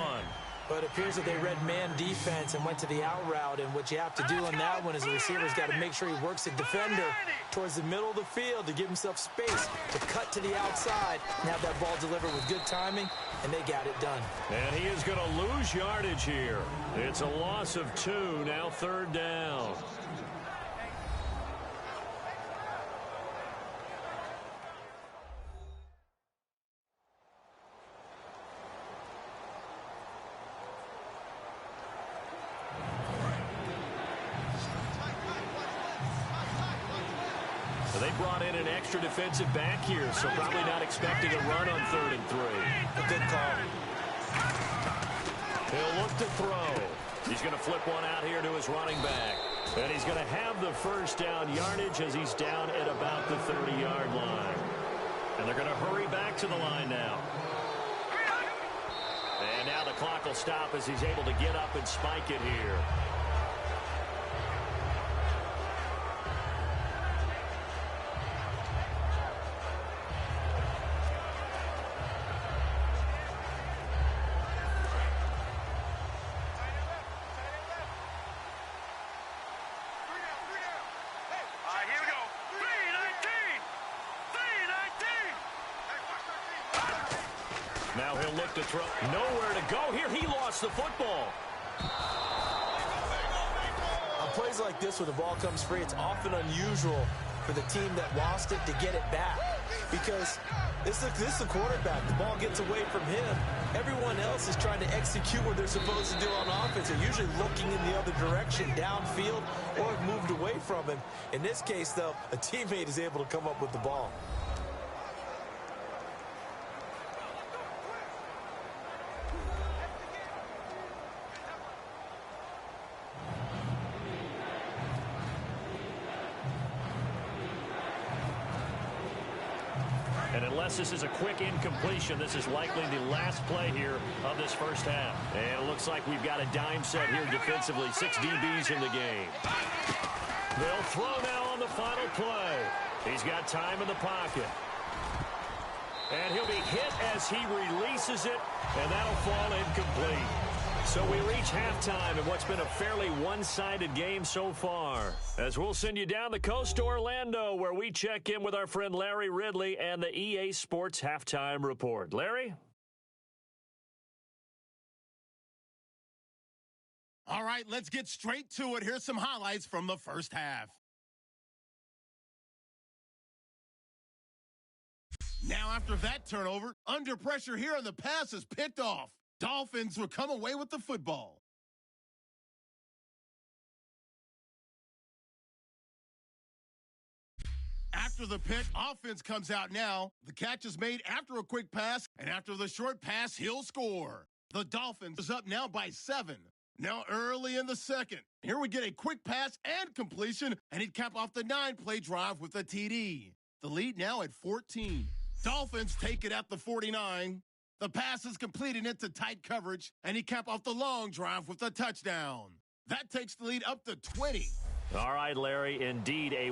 But it appears that they read man defense and went to the out route. And what you have to do on that one is the receiver's got to make sure he works the defender towards the middle of the field to give himself space to cut to the outside and have that ball delivered with good timing, and they got it done. And he is going to lose yardage here. It's a loss of 2, now third down. They brought in an extra defensive back here, so probably not expecting a run on 3rd and 3. A good call. He'll look to throw. He's going to flip one out here to his running back. And he's going to have the first down yardage as he's down at about the 30-yard line. And they're going to hurry back to the line now. And now the clock will stop as he's able to get up and spike it here. Now he'll look to throw. Nowhere to go here. He lost the football. On plays like this where the ball comes free, it's often unusual for the team that lost it to get it back. Because this is the quarterback. The ball gets away from him. Everyone else is trying to execute what they're supposed to do on offense. They're usually looking in the other direction, downfield, or have moved away from him. In this case, though, a teammate is able to come up with the ball. And unless this is a quick incompletion, this is likely the last play here of this first half. And it looks like we've got a dime set here defensively. 6 DBs in the game. They'll throw now on the final play. He's got time in the pocket. And he'll be hit as he releases it, and that'll fall incomplete. So we reach halftime in what's been a fairly one-sided game so far. As we'll send you down the coast to Orlando, where we check in with our friend Larry Ridley and the EA Sports Halftime Report. Larry? All right, let's get straight to it. Here's some highlights from the first half. Now after that turnover, under pressure here, and the pass is picked off. Dolphins will come away with the football. After the pick, offense comes out now. The catch is made after a quick pass, and after the short pass, he'll score. The Dolphins is up now by 7. Now early in the second. Here we get a quick pass and completion, and he'd cap off the 9-play drive with a TD. The lead now at 14. Dolphins take it at the 49. The pass is completed into tight coverage, and he cap off the long drive with a touchdown. That takes the lead up to 20. All right, Larry, indeed a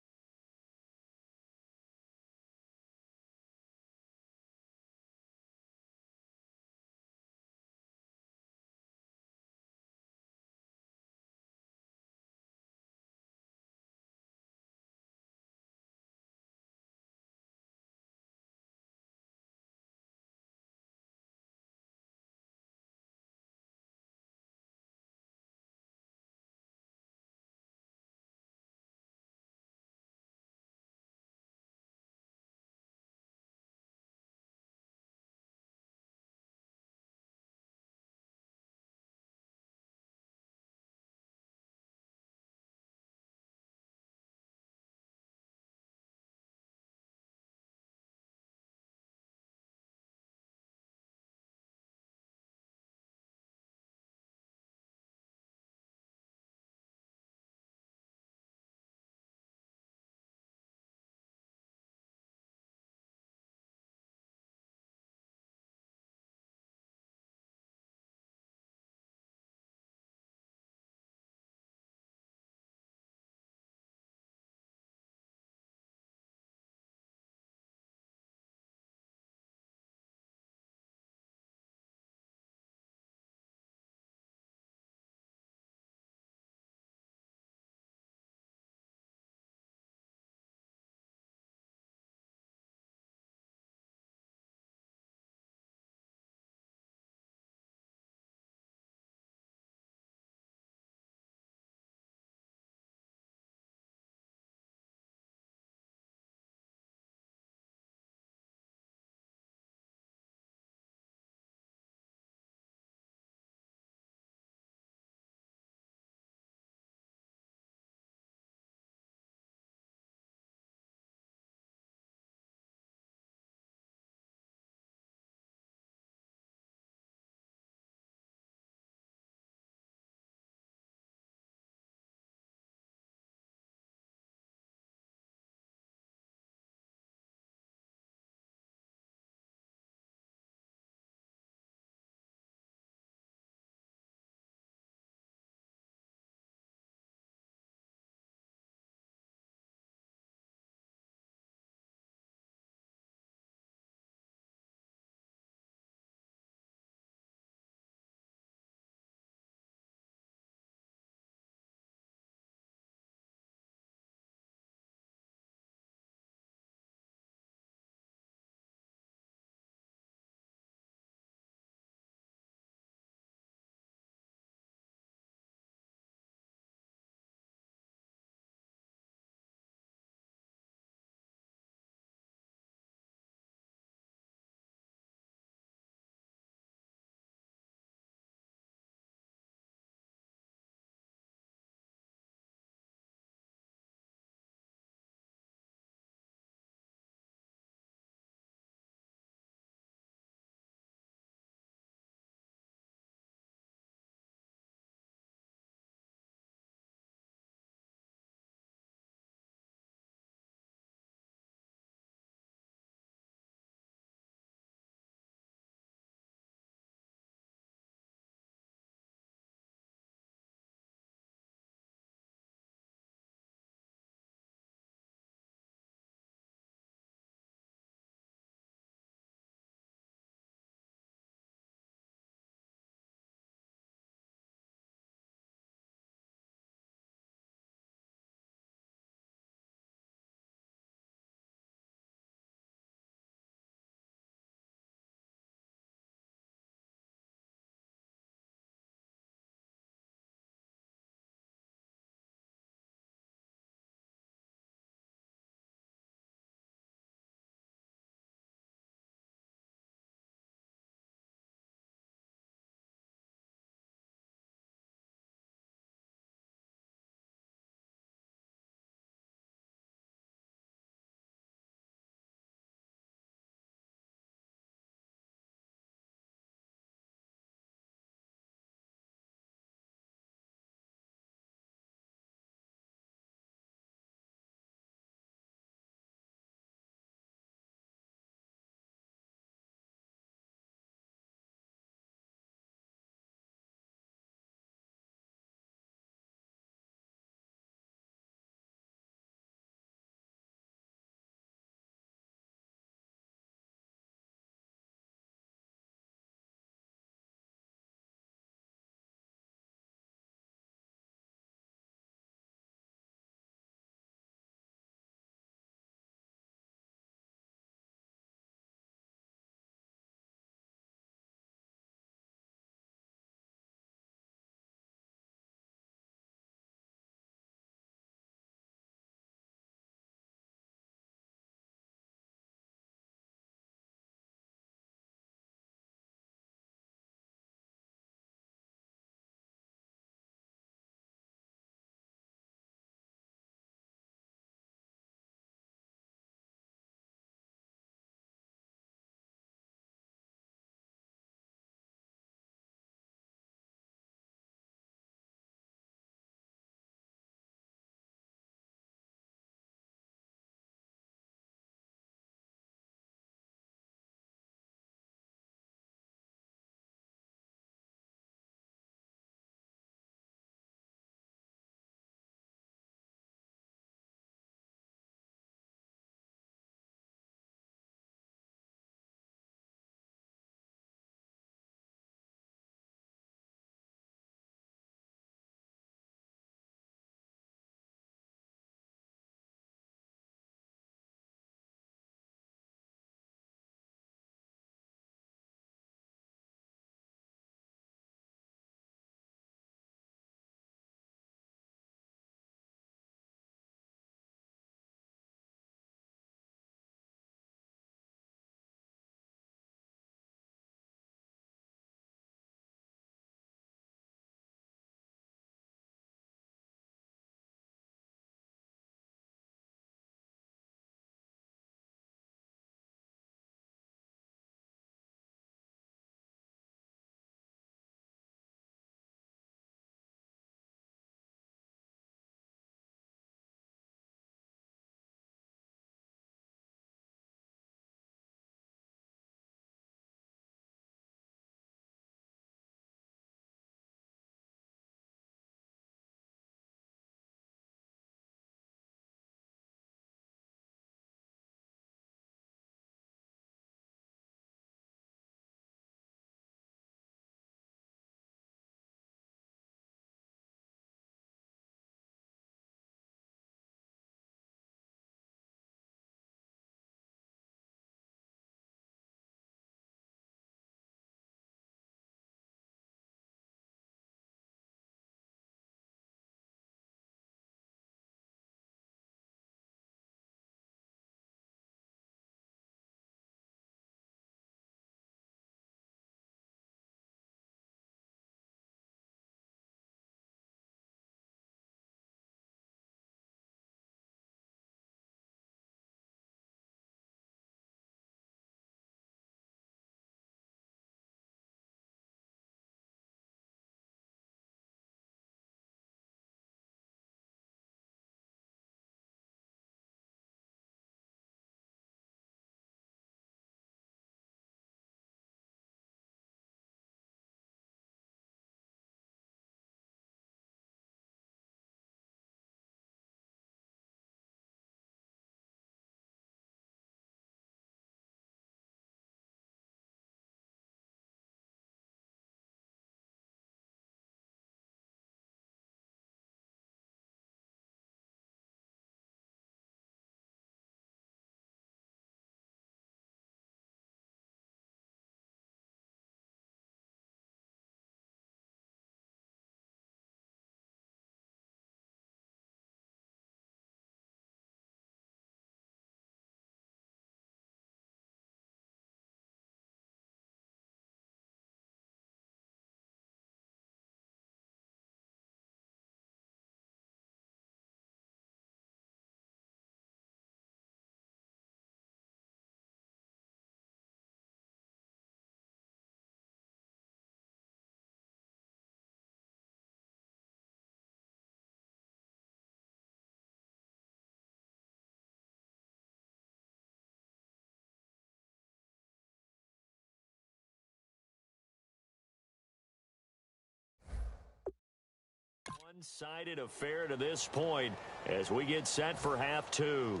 One-sided affair to this point as we get set for half two.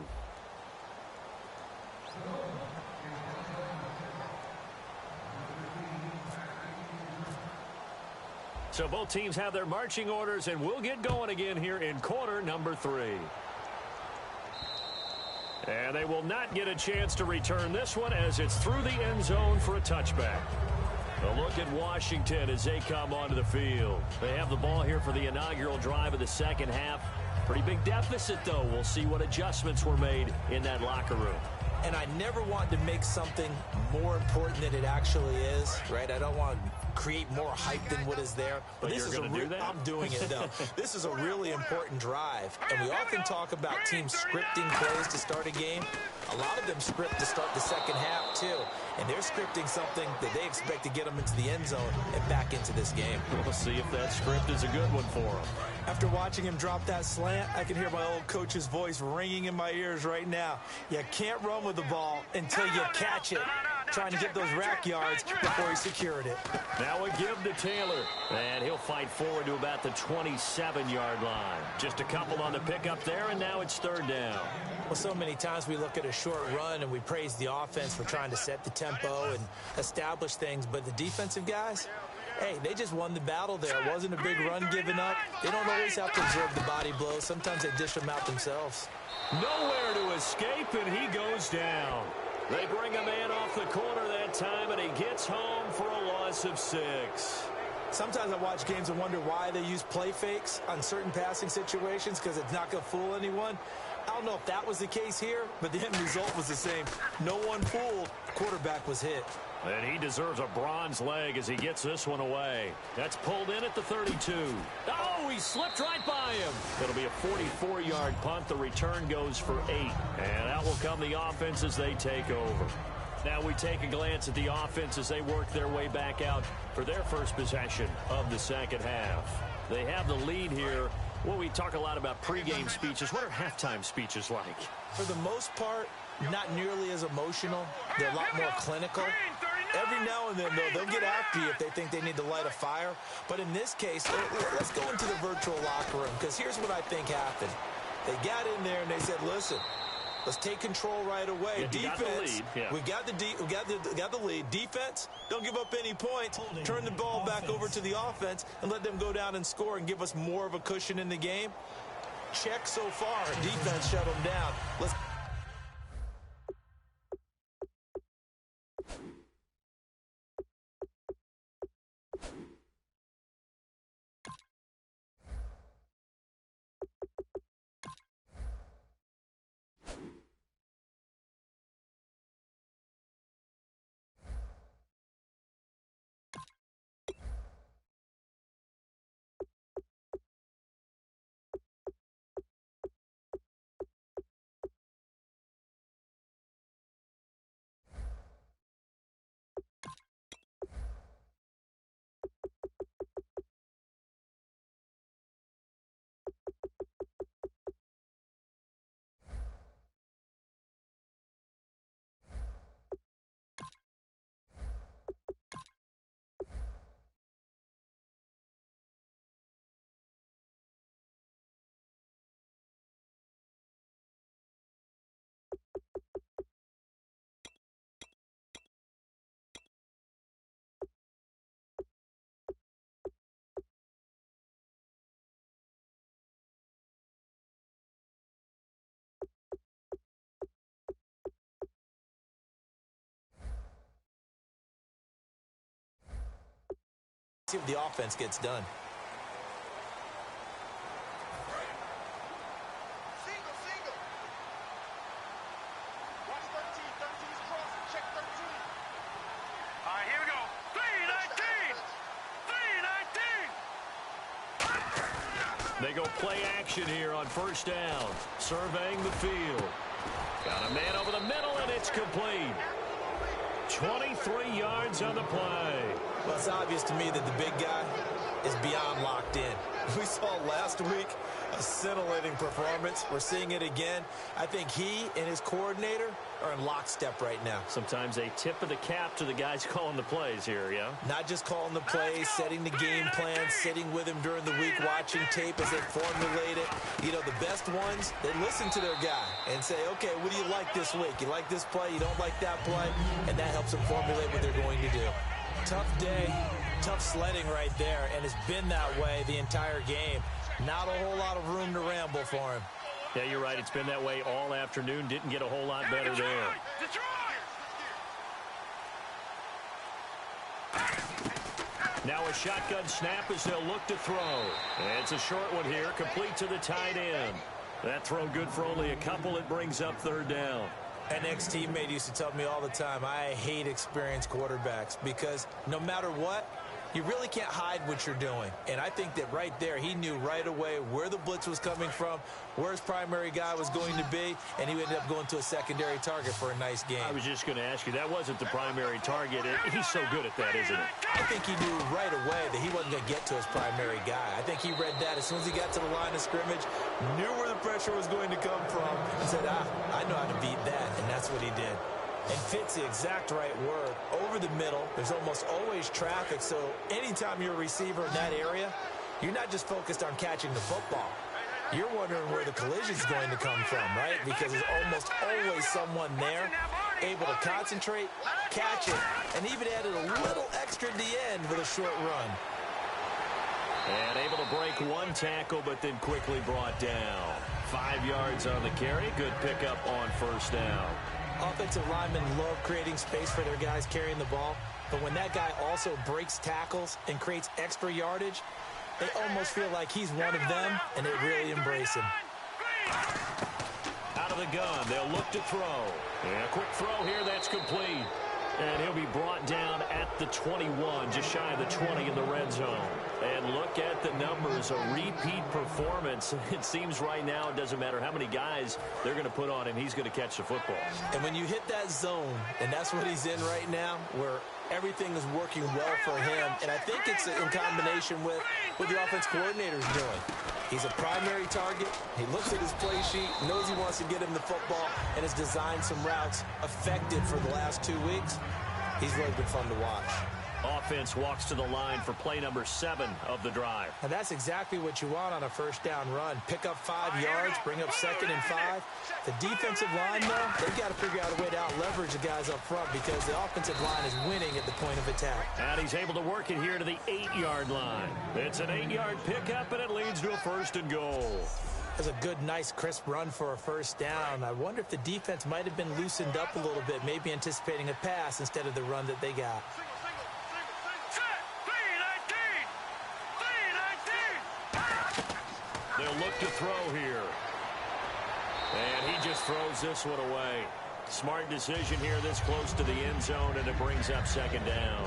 So both teams have their marching orders, and we'll get going again here in quarter number 3. And they will not get a chance to return this one as it's through the end zone for a touchback. A look at Washington as they come onto the field. They have the ball here for the inaugural drive of the second half. Pretty big deficit, though. We'll see what adjustments were made in that locker room. And I never want to make something more important than it actually is, right? I don't want to create more hype than what is there. But this you're going to do that? I'm doing it, though. This is a really important drive. And we often talk about teams scripting plays to start a game. A lot of them script to start the second half, too. And they're scripting something that they expect to get them into the end zone and back into this game. We'll see if that script is a good one for them. After watching him drop that slant, I can hear my old coach's voice ringing in my ears right now. You can't run with the ball until you catch it. Trying to get those rack yards before he secured it. Now a give to Taylor. And he'll fight forward to about the 27-yard line. Just a couple on the pickup there, and now it's third down. Well, so many times we look at a short run and we praise the offense for trying to set the tempo and establish things. But the defensive guys, hey, they just won the battle there. It wasn't a big run given up. They don't always have to absorb the body blows. Sometimes they dish them out themselves. Nowhere to escape, and he goes down. They bring a man off the corner that time, and he gets home for a loss of 6. Sometimes I watch games and wonder why they use play fakes on certain passing situations because it's not going to fool anyone. I don't know if that was the case here, but the end result was the same. No one fooled. Quarterback was hit. And he deserves a bronze leg as he gets this one away. That's pulled in at the 32. Oh, he slipped right by him. It'll be a 44-yard punt. The return goes for 8. And out will come the offense as they take over. Now we take a glance at the offense as they work their way back out for their first possession of the second half. They have the lead here. Well, we talk a lot about pregame speeches. What are halftime speeches like? For the most part, not nearly as emotional. They're a lot more clinical. Every now and then, though, they'll get after you if they think they need to light a fire. But in this case, let's go into the virtual locker room, because here's what I think happened. They got in there and they said, listen, let's take control right away. Yeah, defense, we got the lead. Defense, don't give up any points. Turn the ball back over to the offense and let them go down and score and give us more of a cushion in the game. Check so far. Defense shut them down. Let's see if the offense gets done. Single. Watch 13. 13's crossing. Check 13. All right, here we go. 3-19. 3-19. They go play action here on first down. Surveying the field. Got a man over the middle, and it's complete. 23 yards on the play. Well, it's obvious to me that the big guy is beyond locked in. We saw last week A scintillating performance. We're seeing it again. I think he and his coordinator are in lockstep right now. Sometimes a tip of the cap to the guys calling the plays here, yeah? Not just calling the plays, setting the game plan, sitting with him during the week, watching tape as they formulate it. You know, the best ones, they listen to their guy and say, okay, what do you like this week? You like this play? You don't like that play? And that helps them formulate what they're going to do. Tough day, tough sledding right there, and it's been that way the entire game. Not a whole lot of room to ramble for him. Yeah, you're right. It's been that way all afternoon. Didn't get a whole lot better there. Now a shotgun snap as they'll look to throw. And it's a short one here, complete to the tight end. That throw good for only a couple. It brings up third down. An ex-teammate used to tell me all the time, I hate experienced quarterbacks because no matter what, you really can't hide what you're doing. And I think that right there, he knew right away where the blitz was coming from, where his primary guy was going to be, and he ended up going to a secondary target for a nice game. I was just going to ask you, that wasn't the primary target. He's so good at that, isn't he? I think he knew right away that he wasn't going to get to his primary guy. I think he read that as soon as he got to the line of scrimmage, knew where the pressure was going to come from, and said, I know how to beat that, and that's what he did. And fits the exact right word. Over the middle, there's almost always traffic, so anytime you're a receiver in that area, you're not just focused on catching the football. You're wondering where the collision's going to come from, right? Because there's almost always someone there able to concentrate, catch it, and even added a little extra at the end with a short run. And able to break one tackle, but then quickly brought down. 5 yards on the carry. Good pickup on first down. Offensive linemen love creating space for their guys carrying the ball, but when that guy also breaks tackles and creates extra yardage, they almost feel like he's one of them, and they really embrace him. Out of the gun, they'll look to throw. And a quick throw here, that's complete. And he'll be brought down at the 21, just shy of the 20 in the red zone. And look at the numbers, a repeat performance. It seems right now it doesn't matter how many guys they're going to put on him, he's going to catch the football. And when you hit that zone, and that's what he's in right now, where everything is working well for him, and I think it's in combination with what the offense coordinator is doing. He's a primary target. He looks at his play sheet, knows he wants to get him the football, and has designed some routes effective for the last 2 weeks. He's really been fun to watch. Offense walks to the line for play number 7 of the drive. And that's exactly what you want on a first down run. Pick up 5 yards, bring up 2nd and 5. The defensive line, though, they've got to figure out a way to out-leverage the guys up front because the offensive line is winning at the point of attack. And he's able to work it here to the 8-yard line. It's an 8-yard pickup, and it leads to a 1st and goal. That's a good, nice, crisp run for a first down. I wonder if the defense might have been loosened up a little bit, maybe anticipating a pass instead of the run that they got. They'll look to throw here. And he just throws this one away. Smart decision here this close to the end zone, and it brings up 2nd down.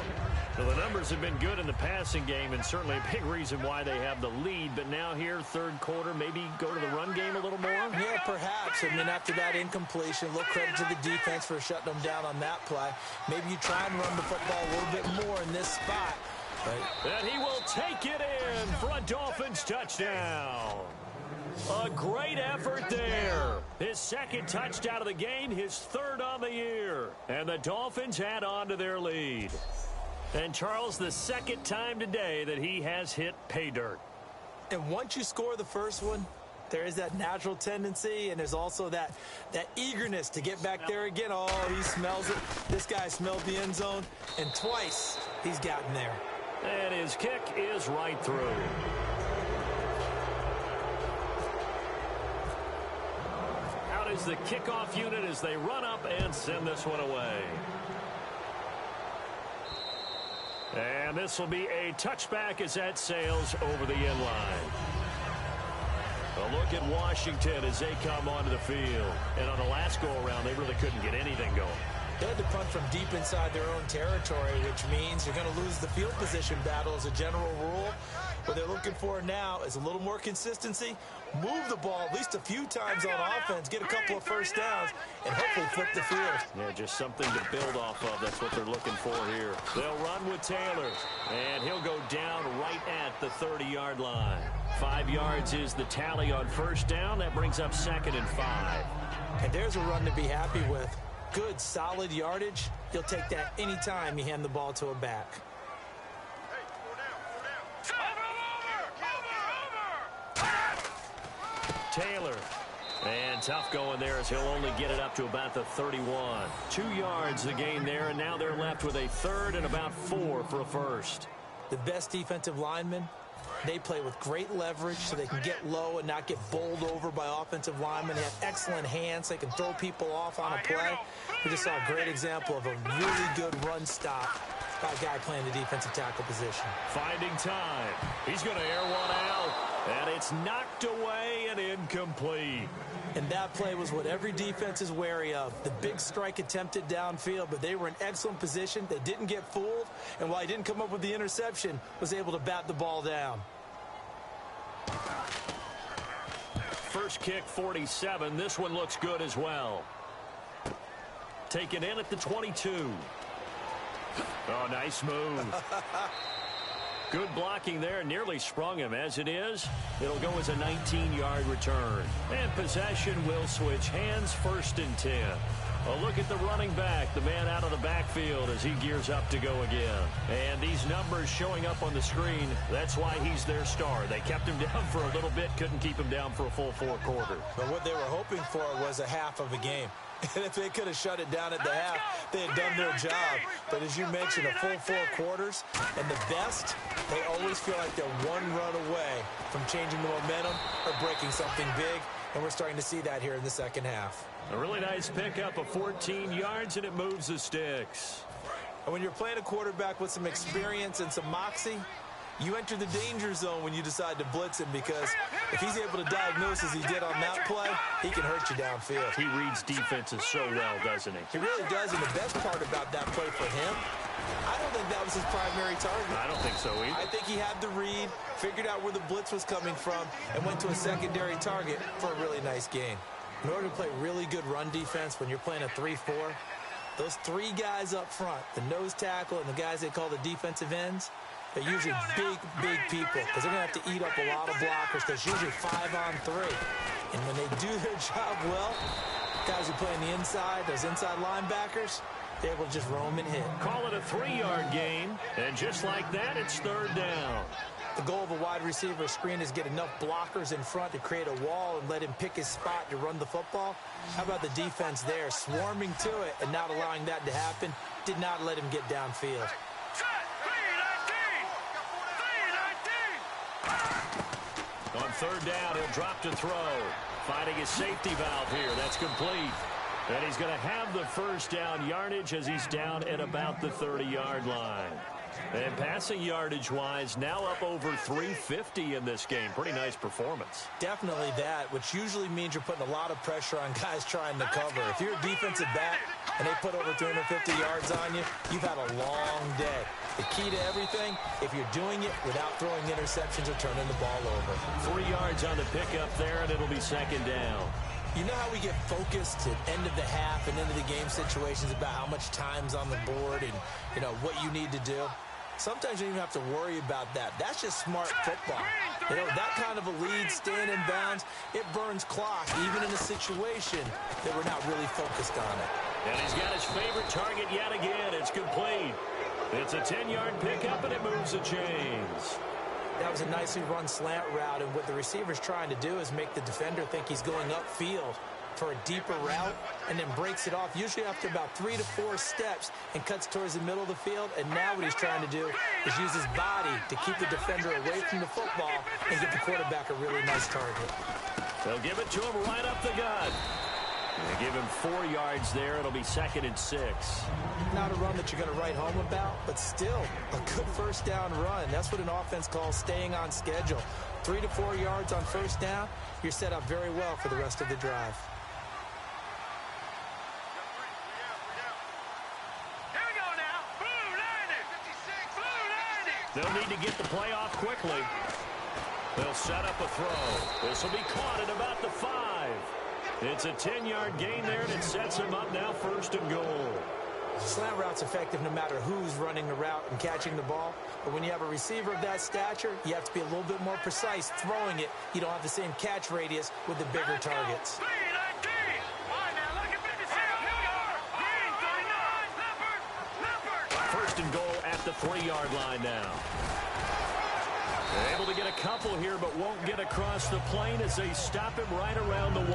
Well, the numbers have been good in the passing game, and certainly a big reason why they have the lead. But now here, 3rd quarter, maybe go to the run game a little more? Yeah, perhaps. I mean, after that incompletion, a little credit to the defense for shutting them down on that play. Maybe you try and run the football a little bit more in this spot. And he will take it in for a Dolphins touchdown. A great effort there. His 2nd touchdown of the game, his 3rd on the year. And the Dolphins add on to their lead. And Charles, the 2nd time today that he has hit pay dirt. And once you score the first one, there is that natural tendency, and there's also that eagerness to get back there again. Oh, he smells it. This guy smelled the end zone, and twice he's gotten there. And his kick is right through. Out is the kickoff unit as they run up and send this one away. And this will be a touchback as that sails over the end line. A look at Washington as they come onto the field. And on the last go-around, they really couldn't get anything going. They had to punt from deep inside their own territory, which means you're going to lose the field position battle as a general rule. What they're looking for now is a little more consistency, move the ball at least a few times on offense, get a couple of first downs, and hopefully flip the field. Yeah, just something to build off of. That's what they're looking for here. They'll run with Taylor, and he'll go down right at the 30-yard line. 5 yards is the tally on first down. That brings up 2nd and 5. And there's a run to be happy with. Good, solid yardage. You'll take that anytime you hand the ball to a back. Taylor. And tough going there as he'll only get it up to about the 31. 2 yards the gain there, and now they're left with a 3rd and about 4 for a first. The best defensive linemen, they play with great leverage so they can get low and not get bowled over by offensive linemen. They have excellent hands. They can throw people off on a play. We just saw a great example of a really good run stop by a guy playing the defensive tackle position. Finding time. He's going to air one out, and it's knocked away and incomplete. And that play was what every defense is wary of. The big strike attempted downfield, but they were in excellent position. They didn't get fooled, and while he didn't come up with the interception, was able to bat the ball down. First kick, 47. This one looks good as well. Taken in at the 22. Oh, nice move. Good blocking there. Nearly sprung him. As it is, it'll go as a 19-yard return. And possession will switch hands, 1st and 10. A look at the running back, the man out of the backfield as he gears up to go again. And these numbers showing up on the screen, that's why he's their star. They kept him down for a little bit, couldn't keep him down for a full 4 quarters. But what they were hoping for was a half of a game. And if they could have shut it down at the half, they had done their job. But as you mentioned, a full 4 quarters, and the best, they always feel like they're one run away from changing the momentum or breaking something big. And we're starting to see that here in the second half. A really nice pickup of 14 yards, and it moves the sticks. And when you're playing a quarterback with some experience and some moxie, you enter the danger zone when you decide to blitz him, because if he's able to diagnose as he did on that play, he can hurt you downfield. He reads defenses so well, doesn't he? He really does, and the best part about that play for him, I don't think that was his primary target. I don't think so either. I think he had the read, figured out where the blitz was coming from, and went to a secondary target for a really nice gain. In order to play really good run defense when you're playing a 3-4, those 3 guys up front, the nose tackle and the guys they call the defensive ends, they're usually big people, because they're going to have to eat up a lot of blockers, because usually 5-on-3. And when they do their job well, guys who play on the inside, those inside linebackers, they're able to just roam and hit. Call it a 3-yard gain, and just like that, it's 3rd down. The goal of a wide receiver screen is get enough blockers in front to create a wall and let him pick his spot to run the football. How about the defense there, swarming to it and not allowing that to happen? Did not let him get downfield. On 3rd down, he'll drop to throw. Finding his safety valve here. That's complete. And he's going to have the first down yardage as he's down at about the 30-yard line. And passing yardage-wise, now up over 350 in this game. Pretty nice performance. Definitely that, which usually means you're putting a lot of pressure on guys trying to cover. If you're a defensive back and they put over 350 yards on you, you've had a long day. The key to everything, if you're doing it without throwing interceptions or turning the ball over. 3 yards on the pickup there, and it'll be 2nd down. You know how we get focused at end of the half and into the game situations about how much time's on the board and, you know, what you need to do? Sometimes you don't even have to worry about that. That's just smart football. You know, that kind of a lead, staying in bounds, it burns clock, even in a situation that we're not really focused on it. And he's got his favorite target yet again. It's complete. It's a 10-yard pickup, and it moves the chains. That was a nicely run slant route, and what the receiver's trying to do is make the defender think he's going upfield for a deeper route, and then breaks it off, usually after about 3 to 4 steps, and cuts towards the middle of the field. And now what he's trying to do is use his body to keep the defender away from the football and give the quarterback a really nice target. They'll give it to him right up the gut. They give him 4 yards there. It'll be 2nd and 6. Not a run that you're going to write home about, but still a good first down run. That's what an offense calls staying on schedule. 3 to 4 yards on first down, you're set up very well for the rest of the drive. They'll need to get the play off quickly. They'll set up a throw. This will be caught at about the 5. It's a 10-yard gain there, and it sets them up now 1st and goal. Slant route's effective no matter who's running the route and catching the ball. But when you have a receiver of that stature, you have to be a little bit more precise throwing it. You don't have the same catch radius with the bigger targets. First and goal at the 3-yard line now. They're able to get a couple here, but won't get across the plane as they stop him right around the 1.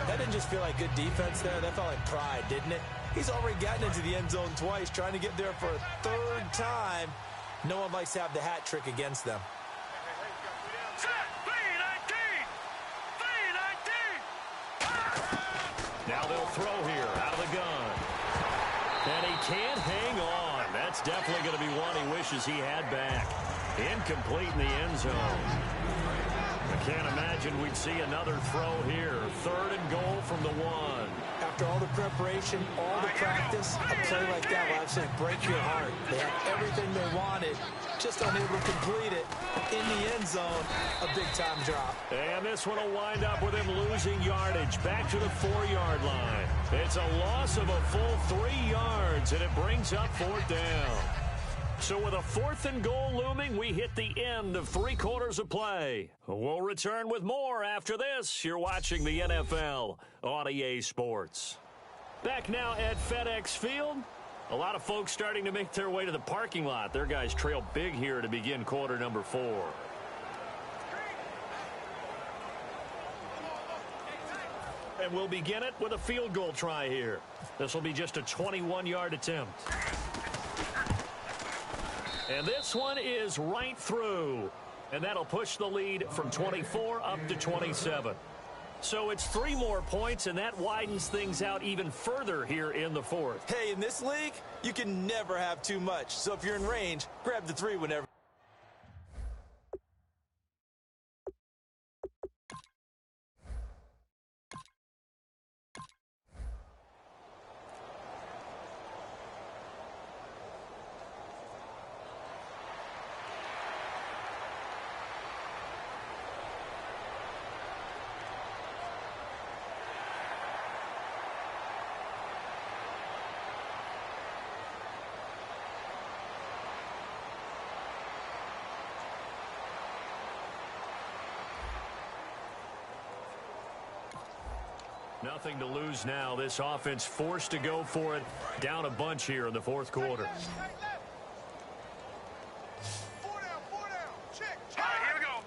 That didn't just feel like good defense there. That felt like pride, didn't it? He's already gotten into the end zone twice, trying to get there for a 3rd time. No one likes to have the hat trick against them. Now they'll throw here out of the gun. And he can't hang on. That's definitely going to be one he wishes he had back. Incomplete in the end zone. I can't imagine we'd see another throw here. 3rd and goal from the 1. After all the preparation, all the practice, a play like that will actually break your heart. They had everything they wanted, just unable to complete it. In the end zone, a big-time drop. And this one will wind up with him losing yardage back to the 4-yard line. It's a loss of a full 3 yards, and it brings up 4th down. So with a 4th and goal looming, we hit the end of 3 quarters of play. We'll return with more after this. You're watching the NFL on EA Sports. Back now at FedEx Field. A lot of folks starting to make their way to the parking lot. Their guys trail big here to begin quarter number 4. And we'll begin it with a field goal try here. This will be just a 21-yard attempt. And this one is right through. And that'll push the lead from 24 up to 27. So it's 3 more points, and that widens things out even further here in the 4th. Hey, in this league, you can never have too much. So if you're in range, grab the 3 whenever. Nothing to lose now. This offense forced to go for it. Down a bunch here in the 4th quarter. 4 down. Check. All right, here we go.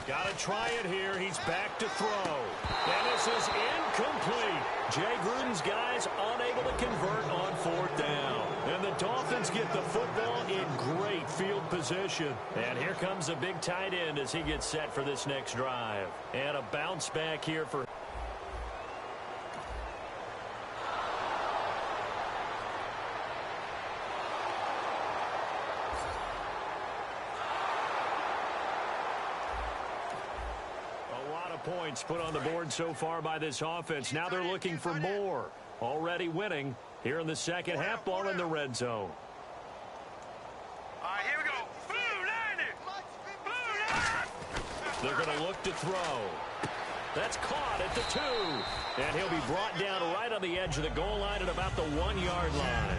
Got to try it here. He's back to throw. And this is incomplete. Jay Gruden's guys unable to convert on 4th down. And the Dolphins get the football in great field position. And here comes a big tight end as he gets set for this next drive. And a bounce back here for... points put on the board so far by this offense. Now they're looking for more. Already winning here in the second half, ball in the red zone. All right, here we go. They're going to look to throw. That's caught at the 2. And he'll be brought down right on the edge of the goal line at about the 1-yard line.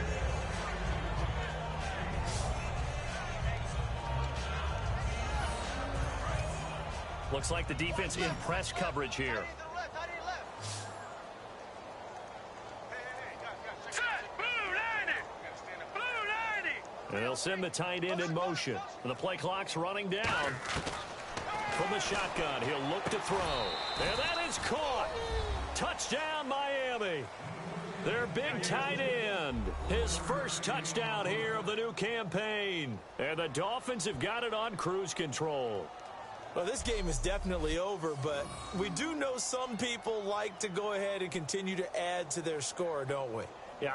Looks like the defense in press coverage here. And they'll send the tight end in motion. The play clock's running down. From the shotgun, he'll look to throw. And that is caught. Touchdown, Miami. Their big tight end. His first touchdown here of the new campaign. And the Dolphins have got it on cruise control. Well, this game is definitely over, but we do know some people like to go ahead and continue to add to their score, don't we? Yeah,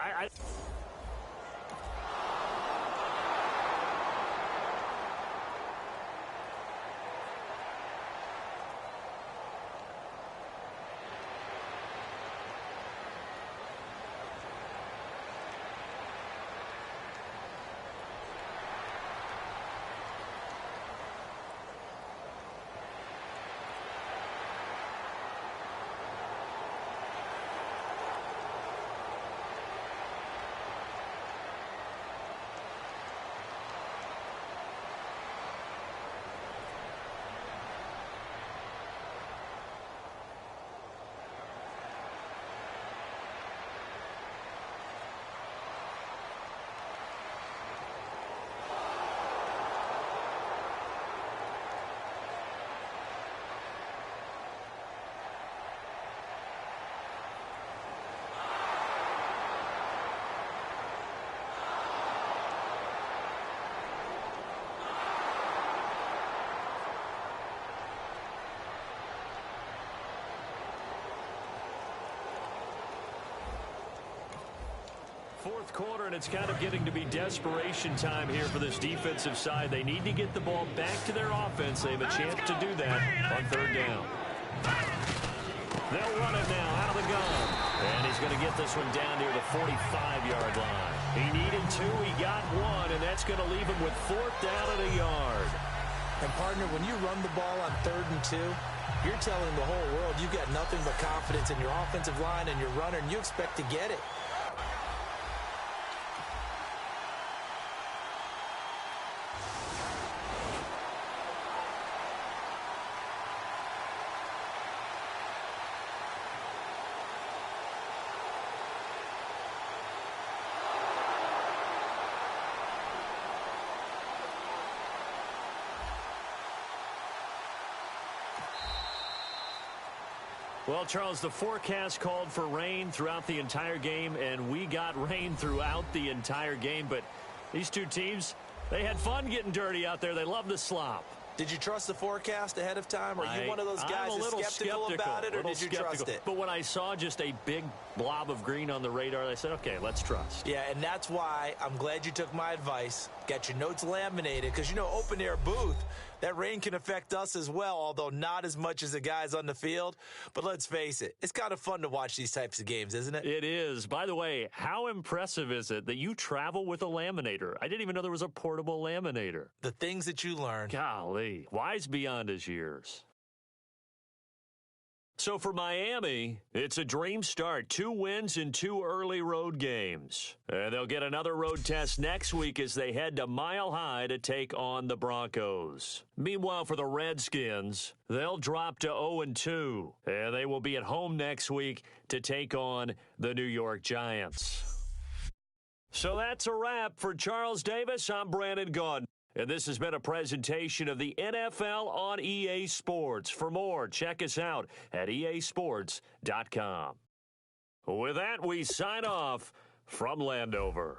fourth quarter, and it's kind of getting to be desperation time here for this defensive side. They need to get the ball back to their offense. They have a chance to do that on third down. They'll run it now out of the gun. And he's going to get this one down near the 45-yard line. He needed 2, he got 1, and that's going to leave him with 4th down and a yard. And, partner, when you run the ball on 3rd and 2, you're telling the whole world you've got nothing but confidence in your offensive line and your runner, and you expect to get it. Well, Charles, the forecast called for rain throughout the entire game, and we got rain throughout the entire game. But these two teams, they had fun getting dirty out there. They love the slop. Did you trust the forecast ahead of time? Are you one of those guys I'm a little that's skeptical about it, or did you trust it? But when I saw just a big blob of green on the radar, I said, okay, let's trust. Yeah, and that's why I'm glad you took my advice. Got your notes laminated, because, you know, open-air booth, that rain can affect us as well, although not as much as the guys on the field. But let's face it, it's kind of fun to watch these types of games, isn't it? It is. By the way, how impressive is it that you travel with a laminator? I didn't even know there was a portable laminator. The things that you learn. Golly, wise beyond his years. So for Miami, it's a dream start. 2 wins in 2 early road games. And they'll get another road test next week as they head to Mile High to take on the Broncos. Meanwhile, for the Redskins, they'll drop to 0-2. And they will be at home next week to take on the New York Giants. So that's a wrap. For Charles Davis, I'm Brandon Gaudin. And this has been a presentation of the NFL on EA Sports. For more, check us out at easports.com. With that, we sign off from Landover.